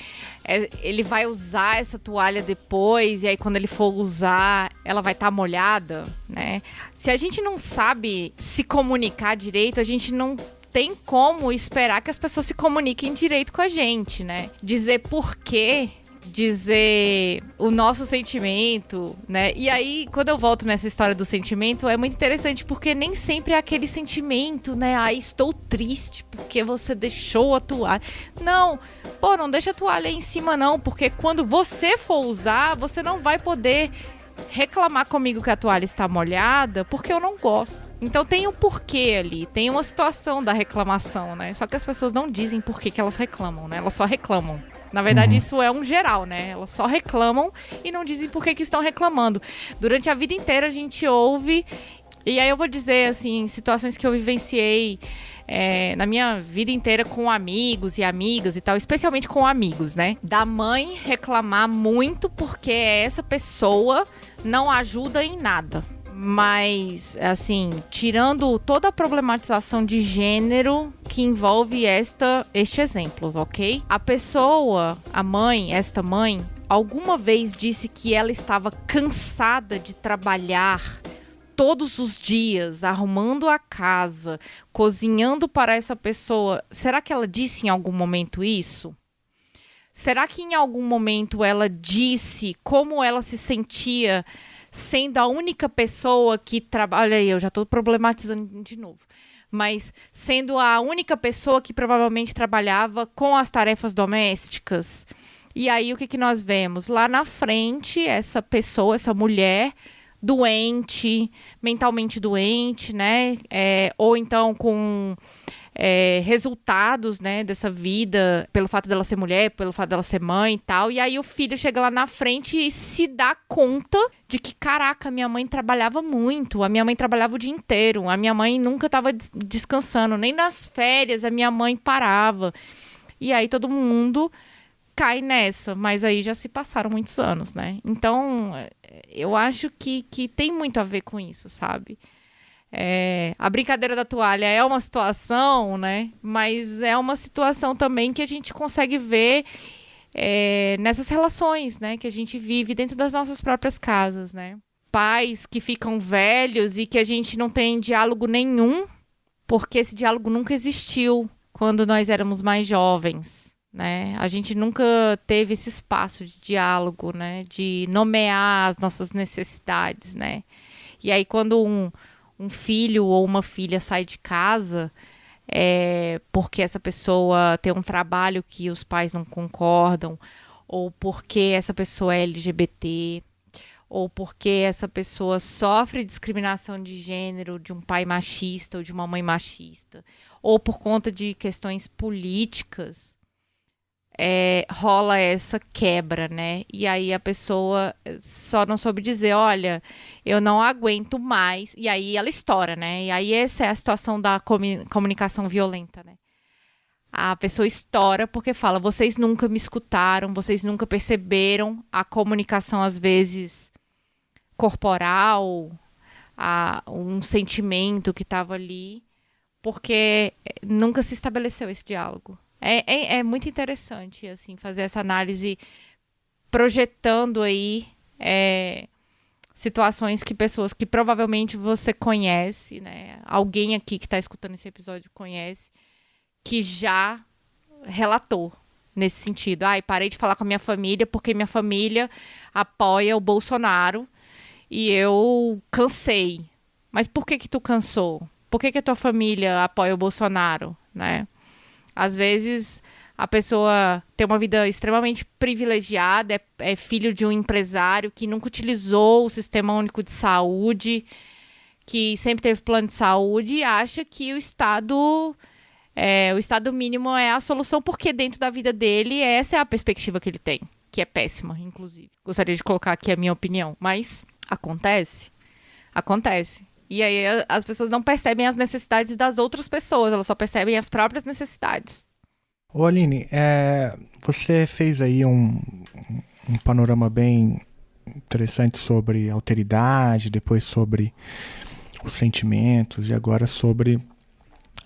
ele vai usar essa toalha depois e aí quando ele for usar, ela vai estar molhada, né? Se a gente não sabe se comunicar direito, a gente não tem como esperar que as pessoas se comuniquem direito com a gente, né? Dizer por quê dizer o nosso sentimento, né? E aí, quando eu volto nessa história do sentimento, é muito interessante porque nem sempre é aquele sentimento, né? Ai, estou triste porque você deixou a toalha. Não, pô, não deixa a toalha aí em cima não, porque quando você for usar, você não vai poder reclamar comigo que a toalha está molhada porque eu não gosto. Então tem um porquê ali, tem uma situação da reclamação, né? Só que as pessoas não dizem por que elas reclamam, né? Elas só reclamam. Na verdade, isso é um geral, né? Elas só reclamam e não dizem por que estão reclamando. Durante a vida inteira a gente ouve, e aí eu vou dizer, assim, situações que eu vivenciei na minha vida inteira com amigos e amigas e tal, especialmente com amigos, né? Da mãe reclamar muito porque essa pessoa não ajuda em nada. Mas, assim, tirando toda a problematização de gênero que envolve este exemplo, ok? A pessoa, a mãe, esta mãe, alguma vez disse que ela estava cansada de trabalhar todos os dias, arrumando a casa, cozinhando para essa pessoa. Será que ela disse em algum momento isso? Será que em algum momento ela disse como ela se sentia sendo a única pessoa que trabalha... Olha aí, eu já estou problematizando de novo. Mas sendo a única pessoa que provavelmente trabalhava com as tarefas domésticas. E aí, o que nós vemos? Lá na frente, essa pessoa, essa mulher doente, mentalmente doente, né? Ou então com... resultados, né, dessa vida, pelo fato dela ser mulher, pelo fato dela ser mãe e tal, e aí o filho chega lá na frente e se dá conta de que, caraca, minha mãe trabalhava muito, a minha mãe trabalhava o dia inteiro, a minha mãe nunca estava descansando, nem nas férias a minha mãe parava, e aí todo mundo cai nessa, mas aí já se passaram muitos anos, né, então eu acho que tem muito a ver com isso, sabe? A brincadeira da toalha é uma situação, né? Mas é uma situação também que a gente consegue ver nessas relações, né? Que a gente vive dentro das nossas próprias casas, né? Pais que ficam velhos e que a gente não tem diálogo nenhum, porque esse diálogo nunca existiu quando nós éramos mais jovens, né? A gente nunca teve esse espaço de diálogo, né? De nomear as nossas necessidades, né? E aí quando um filho ou uma filha sai de casa porque essa pessoa tem um trabalho que os pais não concordam, ou porque essa pessoa é LGBT, ou porque essa pessoa sofre discriminação de gênero de um pai machista ou de uma mãe machista, ou por conta de questões políticas, rola essa quebra, né? E aí a pessoa só não soube dizer, olha, eu não aguento mais. E aí ela estoura, né? E aí essa é a situação da comunicação violenta, né? A pessoa estoura porque fala, vocês nunca me escutaram, vocês nunca perceberam a comunicação, às vezes, corporal, um sentimento que estava ali, porque nunca se estabeleceu esse diálogo. É muito interessante, assim, fazer essa análise projetando aí situações que pessoas que provavelmente você conhece, né? Alguém aqui que está escutando esse episódio conhece, que já relatou nesse sentido. Parei de falar com a minha família porque minha família apoia o Bolsonaro e eu cansei. Mas por que tu cansou? Por que a tua família apoia o Bolsonaro, né? Às vezes a pessoa tem uma vida extremamente privilegiada, é filho de um empresário que nunca utilizou o Sistema Único de Saúde, que sempre teve plano de saúde e acha que o Estado mínimo é a solução, porque dentro da vida dele essa é a perspectiva que ele tem, que é péssima, inclusive. Gostaria de colocar aqui a minha opinião, mas acontece. E aí as pessoas não percebem as necessidades das outras pessoas, elas só percebem as próprias necessidades. Ô Aline, você fez aí um panorama bem interessante sobre alteridade, depois sobre os sentimentos e agora sobre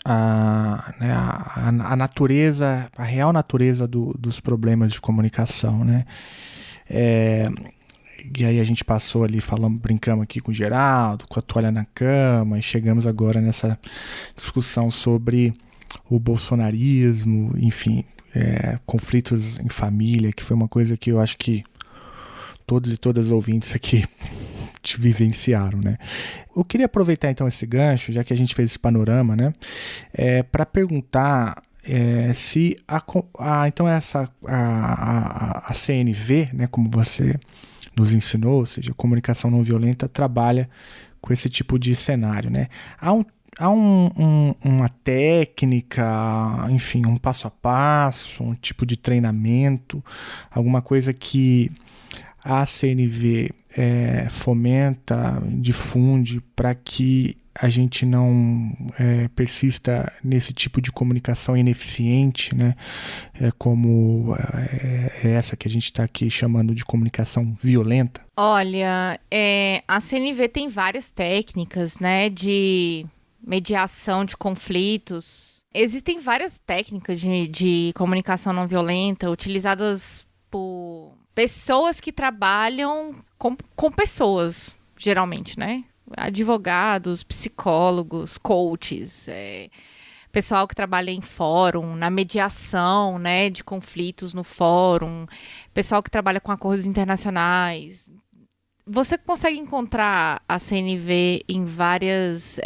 a natureza, a real natureza dos problemas de comunicação, né? E aí a gente passou ali, brincamos aqui com o Geraldo, com a toalha na cama, e chegamos agora nessa discussão sobre o bolsonarismo, enfim, conflitos em família, que foi uma coisa que eu acho que todos e todas os ouvintes aqui te vivenciaram, né? Eu queria aproveitar então esse gancho, já que a gente fez esse panorama, né? Para perguntar se então a CNV, né, como você nos ensinou, ou seja, a comunicação não violenta, trabalha com esse tipo de cenário, né? Há uma técnica, enfim, um passo a passo, um tipo de treinamento, alguma coisa que a CNV fomenta, difunde para que a gente não persista nesse tipo de comunicação ineficiente, né? Como essa que a gente está aqui chamando de comunicação violenta? Olha, a CNV tem várias técnicas, né, de mediação de conflitos. Existem várias técnicas de comunicação não violenta utilizadas por pessoas que trabalham com pessoas, geralmente, né? Advogados, psicólogos, coaches, pessoal que trabalha em fórum, na mediação, né, de conflitos no fórum, pessoal que trabalha com acordos internacionais. Você consegue encontrar a CNV em várias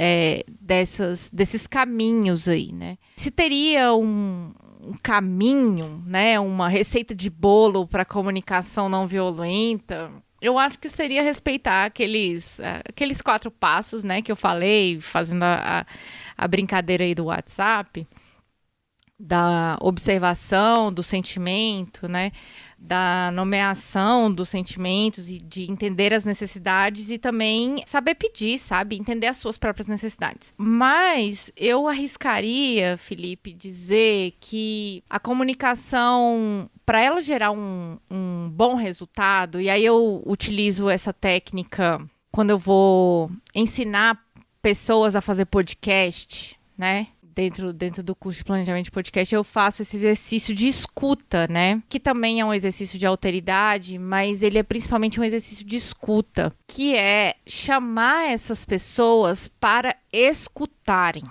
desses caminhos aí, né? Se teria um caminho, né, uma receita de bolo para comunicação não violenta, eu acho que seria respeitar aqueles 4 passos, né, que eu falei, fazendo a brincadeira aí do WhatsApp, da observação do sentimento, né, da nomeação dos sentimentos e de entender as necessidades e também saber pedir, sabe? Entender as suas próprias necessidades. Mas eu arriscaria, Felipe, dizer que a comunicação, para ela gerar um bom resultado, e aí eu utilizo essa técnica quando eu vou ensinar pessoas a fazer podcast, né? Dentro do curso de planejamento de podcast, eu faço esse exercício de escuta, né? Que também é um exercício de alteridade, mas ele é principalmente um exercício de escuta, que é chamar essas pessoas para escutarem.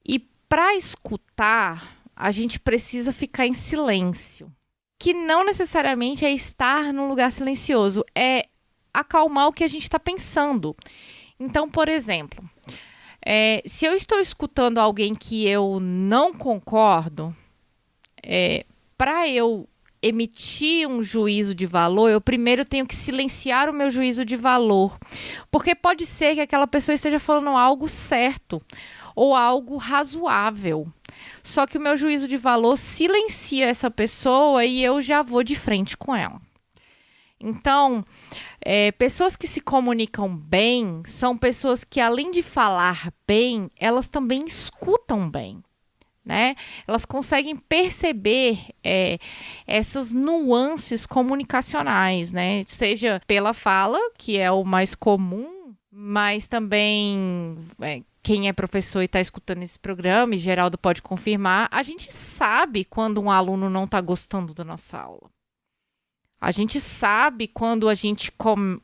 E para escutar, a gente precisa ficar em silêncio, que não necessariamente é estar num lugar silencioso, é acalmar o que a gente está pensando. Então, por exemplo, se eu estou escutando alguém que eu não concordo, para eu emitir um juízo de valor, eu primeiro tenho que silenciar o meu juízo de valor. Porque pode ser que aquela pessoa esteja falando algo certo ou algo razoável. Só que o meu juízo de valor silencia essa pessoa e eu já vou de frente com ela. Então, pessoas que se comunicam bem são pessoas que, além de falar bem, elas também escutam bem, né? Elas conseguem perceber essas nuances comunicacionais, né? Seja pela fala, que é o mais comum, mas também quem é professor e está escutando esse programa, e Geraldo pode confirmar, a gente sabe quando um aluno não está gostando da nossa aula. A gente sabe quando a gente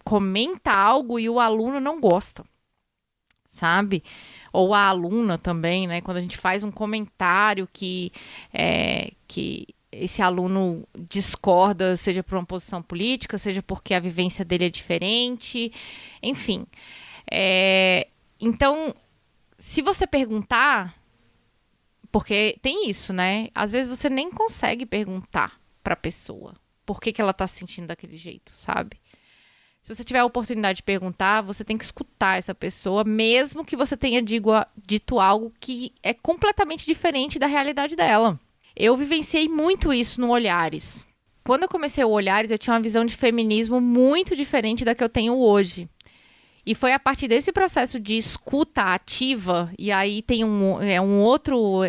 comenta algo e o aluno não gosta, sabe? Ou a aluna também, né? Quando a gente faz um comentário que esse aluno discorda, seja por uma posição política, seja porque a vivência dele é diferente, enfim. Então, se você perguntar, porque tem isso, né? Às vezes você nem consegue perguntar para a pessoa por que ela está se sentindo daquele jeito, sabe? Se você tiver a oportunidade de perguntar, você tem que escutar essa pessoa, mesmo que você tenha dito algo que é completamente diferente da realidade dela. Eu vivenciei muito isso no Olhares. Quando eu comecei o Olhares, eu tinha uma visão de feminismo muito diferente da que eu tenho hoje. E foi a partir desse processo de escuta ativa, e aí tem um outro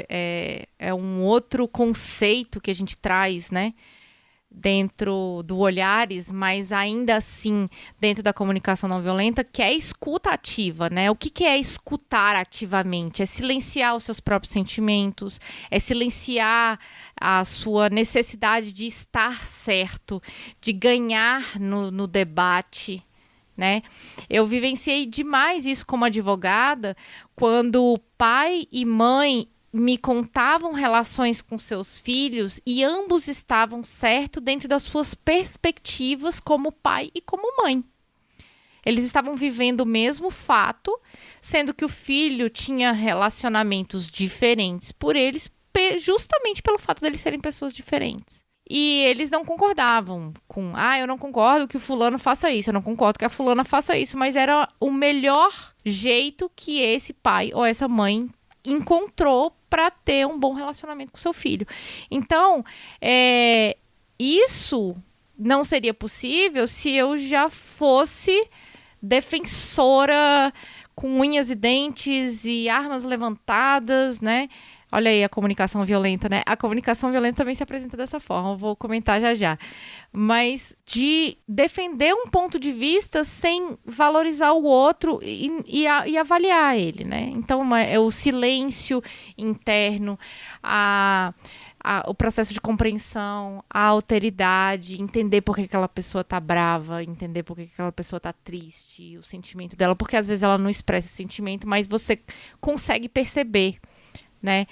conceito que a gente traz, né? Dentro do Olhares, mas ainda assim dentro da comunicação não violenta, que é a escuta ativa, né? O que é escutar ativamente? É silenciar os seus próprios sentimentos, é silenciar a sua necessidade de estar certo, de ganhar no debate, né? Eu vivenciei demais isso como advogada, quando pai e mãe me contavam relações com seus filhos e ambos estavam certos dentro das suas perspectivas como pai e como mãe. Eles estavam vivendo o mesmo fato, sendo que o filho tinha relacionamentos diferentes por eles, justamente pelo fato deles serem pessoas diferentes. E eles não concordavam com, eu não concordo que o fulano faça isso, eu não concordo que a fulana faça isso, mas era o melhor jeito que esse pai ou essa mãe encontrou para ter um bom relacionamento com seu filho. Então, isso não seria possível se eu já fosse defensora com unhas e dentes e armas levantadas, né? Olha aí a comunicação violenta, né? A comunicação violenta também se apresenta dessa forma, eu vou comentar já já. Mas de defender um ponto de vista sem valorizar o outro e avaliar ele, né? Então, é o silêncio interno, o processo de compreensão, a alteridade, entender por que aquela pessoa tá brava, entender por que aquela pessoa tá triste, o sentimento dela, porque às vezes ela não expressa esse sentimento, mas você consegue perceber, né?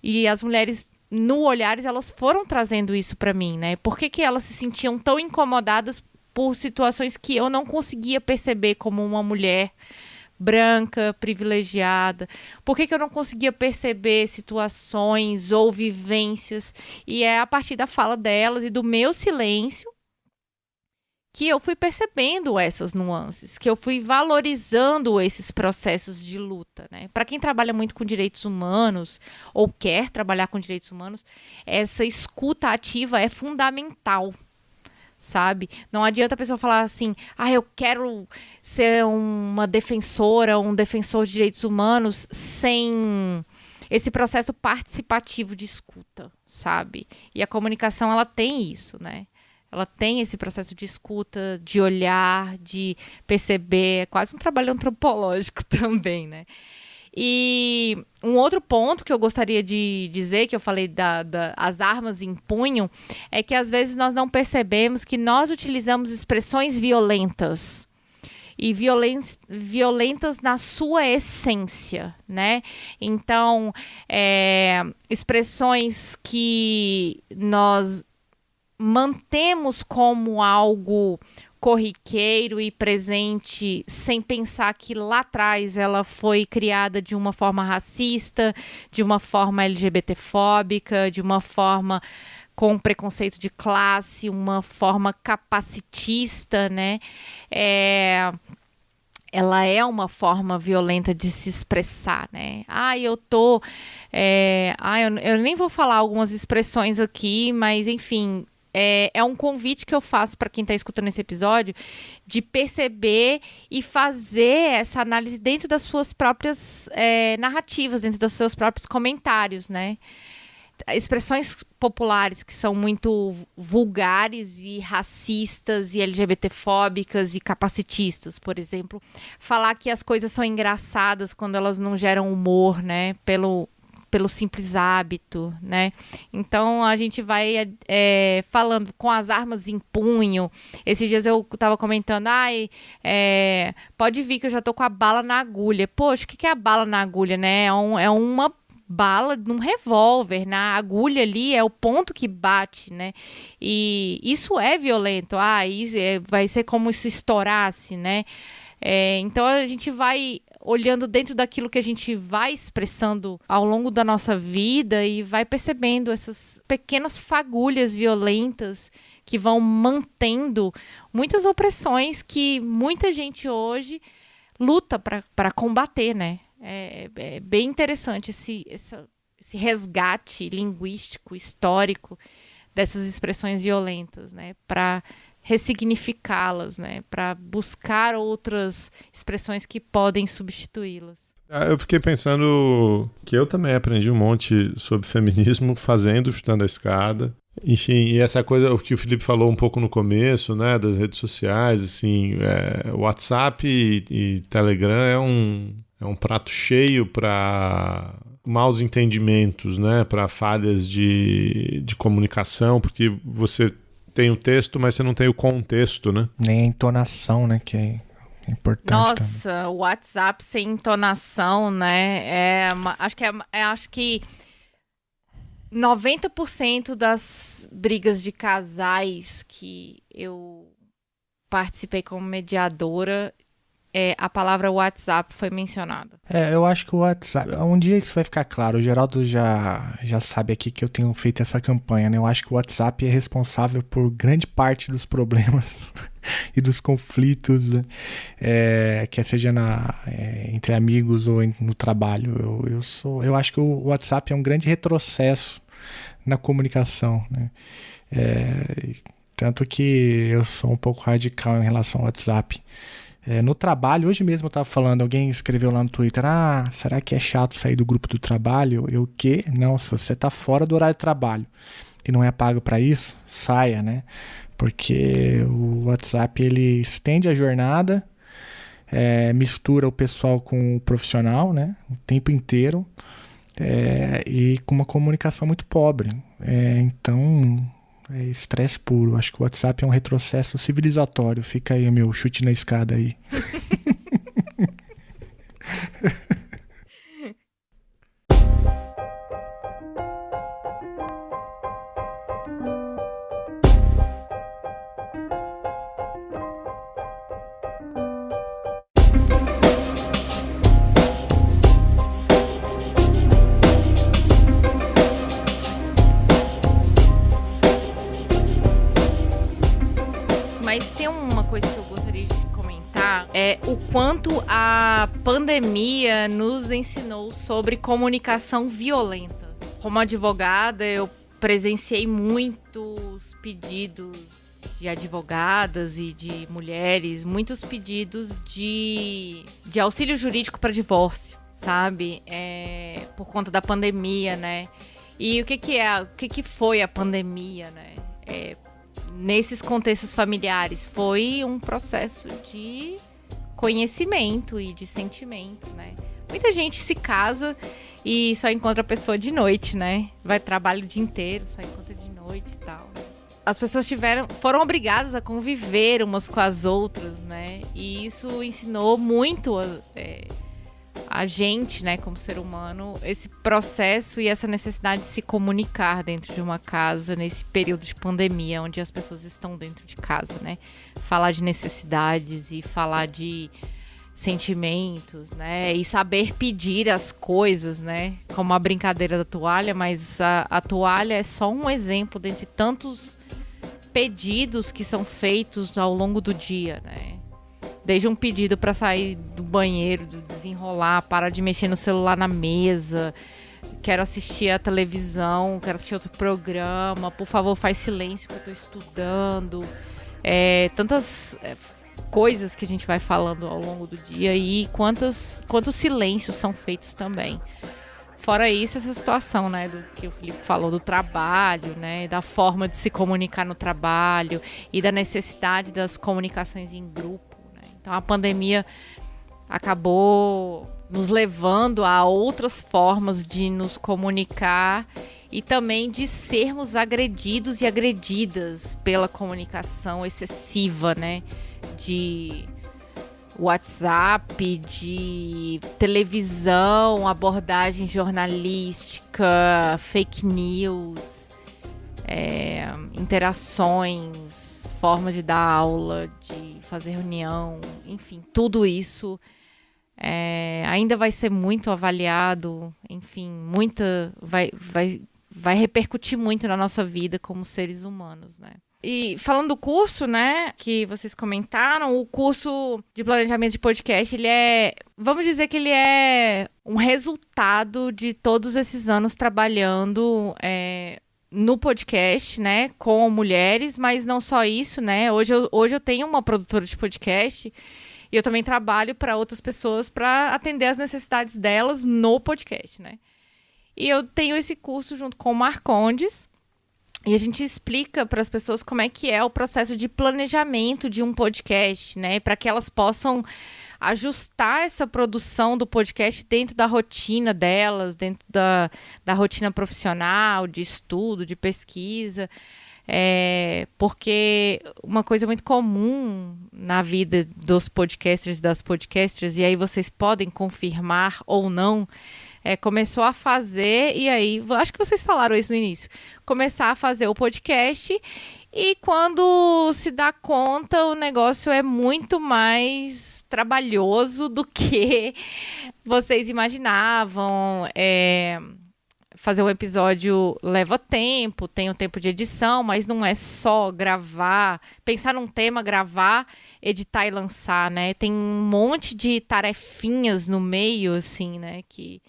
E as mulheres, no Olhares, elas foram trazendo isso para mim, né? Por que elas se sentiam tão incomodadas por situações que eu não conseguia perceber como uma mulher branca, privilegiada? Por que eu não conseguia perceber situações ou vivências? E é a partir da fala delas e do meu silêncio que eu fui percebendo essas nuances, que eu fui valorizando esses processos de luta, né? Para quem trabalha muito com direitos humanos ou quer trabalhar com direitos humanos, essa escuta ativa é fundamental, sabe? Não adianta a pessoa falar assim, eu quero ser uma defensora, um defensor de direitos humanos sem esse processo participativo de escuta, sabe? E a comunicação, ela tem isso, né? Ela tem esse processo de escuta, de olhar, de perceber, é quase um trabalho antropológico também, né? E um outro ponto que eu gostaria de dizer, que eu falei das armas em punho, é que às vezes nós não percebemos que nós utilizamos expressões violentas. E violentas na sua essência, né? Então, expressões que nós mantemos como algo corriqueiro e presente sem pensar que lá atrás ela foi criada de uma forma racista, de uma forma LGBTfóbica, de uma forma com preconceito de classe, uma forma capacitista, né? Ela é uma forma violenta de se expressar, né? Eu nem vou falar algumas expressões aqui, mas enfim, é um convite que eu faço para quem está escutando esse episódio de perceber e fazer essa análise dentro das suas próprias narrativas, dentro dos seus próprios comentários, né? Expressões populares que são muito vulgares e racistas e LGBTfóbicas e capacitistas, por exemplo. Falar que as coisas são engraçadas quando elas não geram humor, né? Pelo simples hábito, né? Então, a gente vai falando com as armas em punho. Esses dias eu tava comentando, pode vir que eu já tô com a bala na agulha. Poxa, o que é a bala na agulha, né? É uma bala num revólver, na agulha ali é o ponto que bate, né? E isso é violento. Isso vai ser como se estourasse, né? Então a gente vai olhando dentro daquilo que a gente vai expressando ao longo da nossa vida e vai percebendo essas pequenas fagulhas violentas que vão mantendo muitas opressões que muita gente hoje luta para combater, né? É bem interessante esse resgate linguístico, histórico dessas expressões violentas, né? Para ressignificá-las, né? Para buscar outras expressões que podem substituí-las. Eu fiquei pensando que eu também aprendi um monte sobre feminismo chutando a escada. Enfim, e essa coisa que o Felipe falou um pouco no começo, né, das redes sociais, assim, WhatsApp e Telegram é um prato cheio para maus entendimentos, né, para falhas de comunicação, porque você tem o texto, mas você não tem o contexto, né? Nem a entonação, né, que É importante também. Nossa, o WhatsApp sem entonação, né? Acho que 90% das brigas de casais que eu participei como mediadora, a palavra WhatsApp foi mencionada. Eu acho que o WhatsApp... Um dia isso vai ficar claro. O Geraldo já sabe aqui que eu tenho feito essa campanha, né? Eu acho que o WhatsApp é responsável por grande parte dos problemas e dos conflitos, quer seja entre amigos ou no trabalho. Eu acho que o WhatsApp é um grande retrocesso na comunicação, né? Tanto que eu sou um pouco radical em relação ao WhatsApp. No trabalho, hoje mesmo eu estava falando, alguém escreveu lá no Twitter, será que é chato sair do grupo do trabalho? Eu, o quê? Não, se você está fora do horário de trabalho e não é pago para isso, saia, né? Porque o WhatsApp, ele estende a jornada, mistura o pessoal com o profissional, né? O tempo inteiro, e com uma comunicação muito pobre. Então... é estresse puro. Acho que o WhatsApp é um retrocesso civilizatório. Fica aí o meu chute na escada aí. Mas tem uma coisa que eu gostaria de comentar, o quanto a pandemia nos ensinou sobre comunicação violenta. Como advogada, eu presenciei muitos pedidos de advogadas e de mulheres, muitos pedidos de auxílio jurídico para divórcio, sabe? Por conta da pandemia, né? E o que foi a pandemia, né? Nesses contextos familiares, foi um processo de conhecimento e de sentimento, né? Muita gente se casa e só encontra a pessoa de noite, né? Vai trabalhar o dia inteiro, só encontra de noite e tal. As pessoas foram obrigadas a conviver umas com as outras, né? E isso ensinou muito a gente, né, como ser humano, esse processo e essa necessidade de se comunicar dentro de uma casa nesse período de pandemia, onde as pessoas estão dentro de casa, né? Falar de necessidades e falar de sentimentos, né? E saber pedir as coisas, né? Como a brincadeira da toalha, mas a toalha é só um exemplo dentre tantos pedidos que são feitos ao longo do dia, né? Desde um pedido para sair do banheiro, desenrolar, parar de mexer no celular na mesa, quero assistir a televisão, quero assistir outro programa, por favor, faz silêncio que eu estou estudando. Tantas coisas que a gente vai falando ao longo do dia e quantos silêncios são feitos também. Fora isso, essa situação, né, do que o Felipe falou, do trabalho, né, da forma de se comunicar no trabalho e da necessidade das comunicações em grupo. Então a pandemia acabou nos levando a outras formas de nos comunicar e também de sermos agredidos e agredidas pela comunicação excessiva, né? De WhatsApp, de televisão, abordagem jornalística, fake news, interações, forma de dar aula, de fazer reunião, enfim, tudo isso ainda vai ser muito avaliado, enfim, vai repercutir muito na nossa vida como seres humanos, né? E falando do curso, né, que vocês comentaram, o curso de planejamento de podcast, vamos dizer que ele é um resultado de todos esses anos trabalhando no podcast, né, com mulheres, mas não só isso, né, hoje eu tenho uma produtora de podcast e eu também trabalho para outras pessoas para atender as necessidades delas no podcast, né. E eu tenho esse curso junto com o Marcondes e a gente explica para as pessoas como é que é o processo de planejamento de um podcast, né, para que elas possam ajustar essa produção do podcast dentro da rotina delas, dentro da rotina profissional, de estudo, de pesquisa. Porque uma coisa muito comum na vida dos podcasters e das podcasters, e aí vocês podem confirmar ou não, começou a fazer, e aí, acho que vocês falaram isso no início, começar a fazer o podcast, e quando se dá conta, o negócio é muito mais trabalhoso do que vocês imaginavam. Fazer um episódio leva tempo, tem o tempo de edição, mas não é só gravar, pensar num tema, gravar, editar e lançar, né? Tem um monte de tarefinhas no meio, assim, né? Que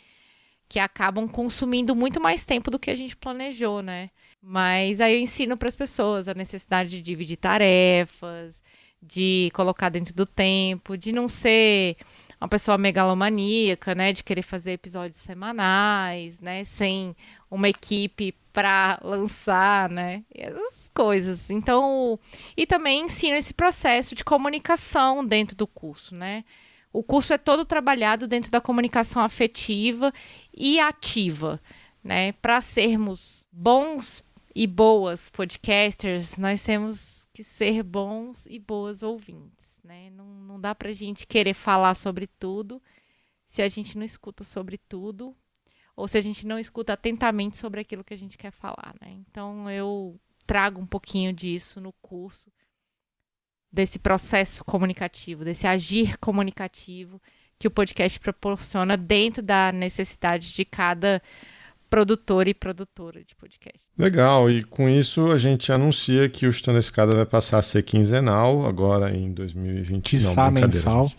acabam consumindo muito mais tempo do que a gente planejou, né? Mas aí eu ensino para as pessoas a necessidade de dividir tarefas, de colocar dentro do tempo, de não ser uma pessoa megalomaníaca, né, de querer fazer episódios semanais, né, sem uma equipe para lançar, né, essas coisas. Então, e também ensino esse processo de comunicação dentro do curso, né. O curso é todo trabalhado dentro da comunicação afetiva e ativa, né. Para sermos bons e boas podcasters, nós temos que ser bons e boas ouvintes. Né? Não dá pra gente querer falar sobre tudo se a gente não escuta sobre tudo ou se a gente não escuta atentamente sobre aquilo que a gente quer falar. Né? Então eu trago um pouquinho disso no curso, desse processo comunicativo, desse agir comunicativo que o podcast proporciona dentro da necessidade de cada produtor e produtora de podcast. Legal, e com isso a gente anuncia que o Chutando a Escada vai passar a ser quinzenal, agora em 2020. Quiçá mensal.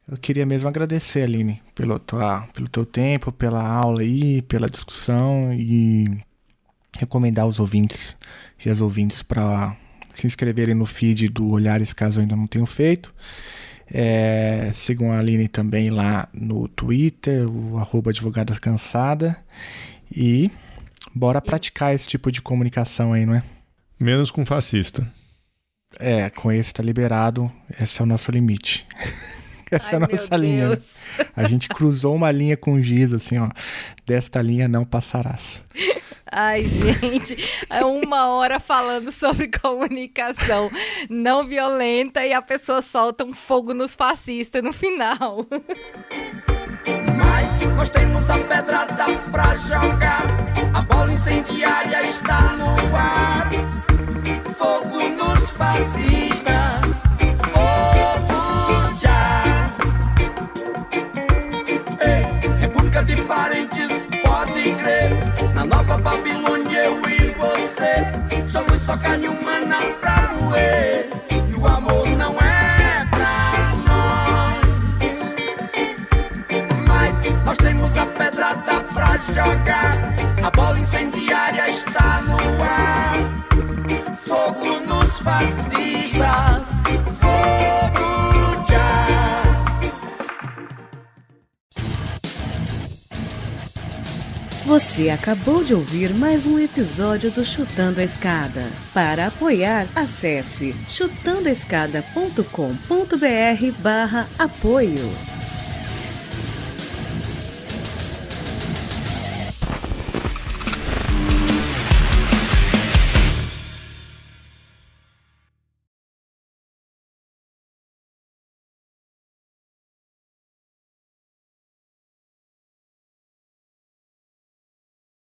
Eu queria mesmo agradecer, Aline, pelo teu tempo, pela aula aí, pela discussão, e recomendar os ouvintes e as ouvintes para se inscreverem no feed do Olhares, caso ainda não tenham feito. Sigam a Aline também lá no Twitter, o @advogadacansada, e bora praticar esse tipo de comunicação aí, não é? Menos com fascista. Com esse tá liberado, esse é o nosso limite. Essa é a nossa linha. Né? A gente cruzou uma linha com giz, assim, ó. Desta linha não passarás. Ai, gente, é 1 hora falando sobre comunicação não violenta e a pessoa solta um fogo nos fascistas no final. Mas nós temos a pedrada pra jogar, a bola incendiária está no ar. Fogo nos fascistas, fogo já. Ei, República de Parentes, pode crer. Na nova Babilônia eu e você somos só carne humana pra moer. E o amor não é pra nós. Mas nós temos a pedrada pra jogar, a bola incendiária está no ar. Fogo nos fascistas, fogo já. Você acabou de ouvir mais um episódio do Chutando a Escada. Para apoiar, acesse chutandoaescada.com.br/apoio.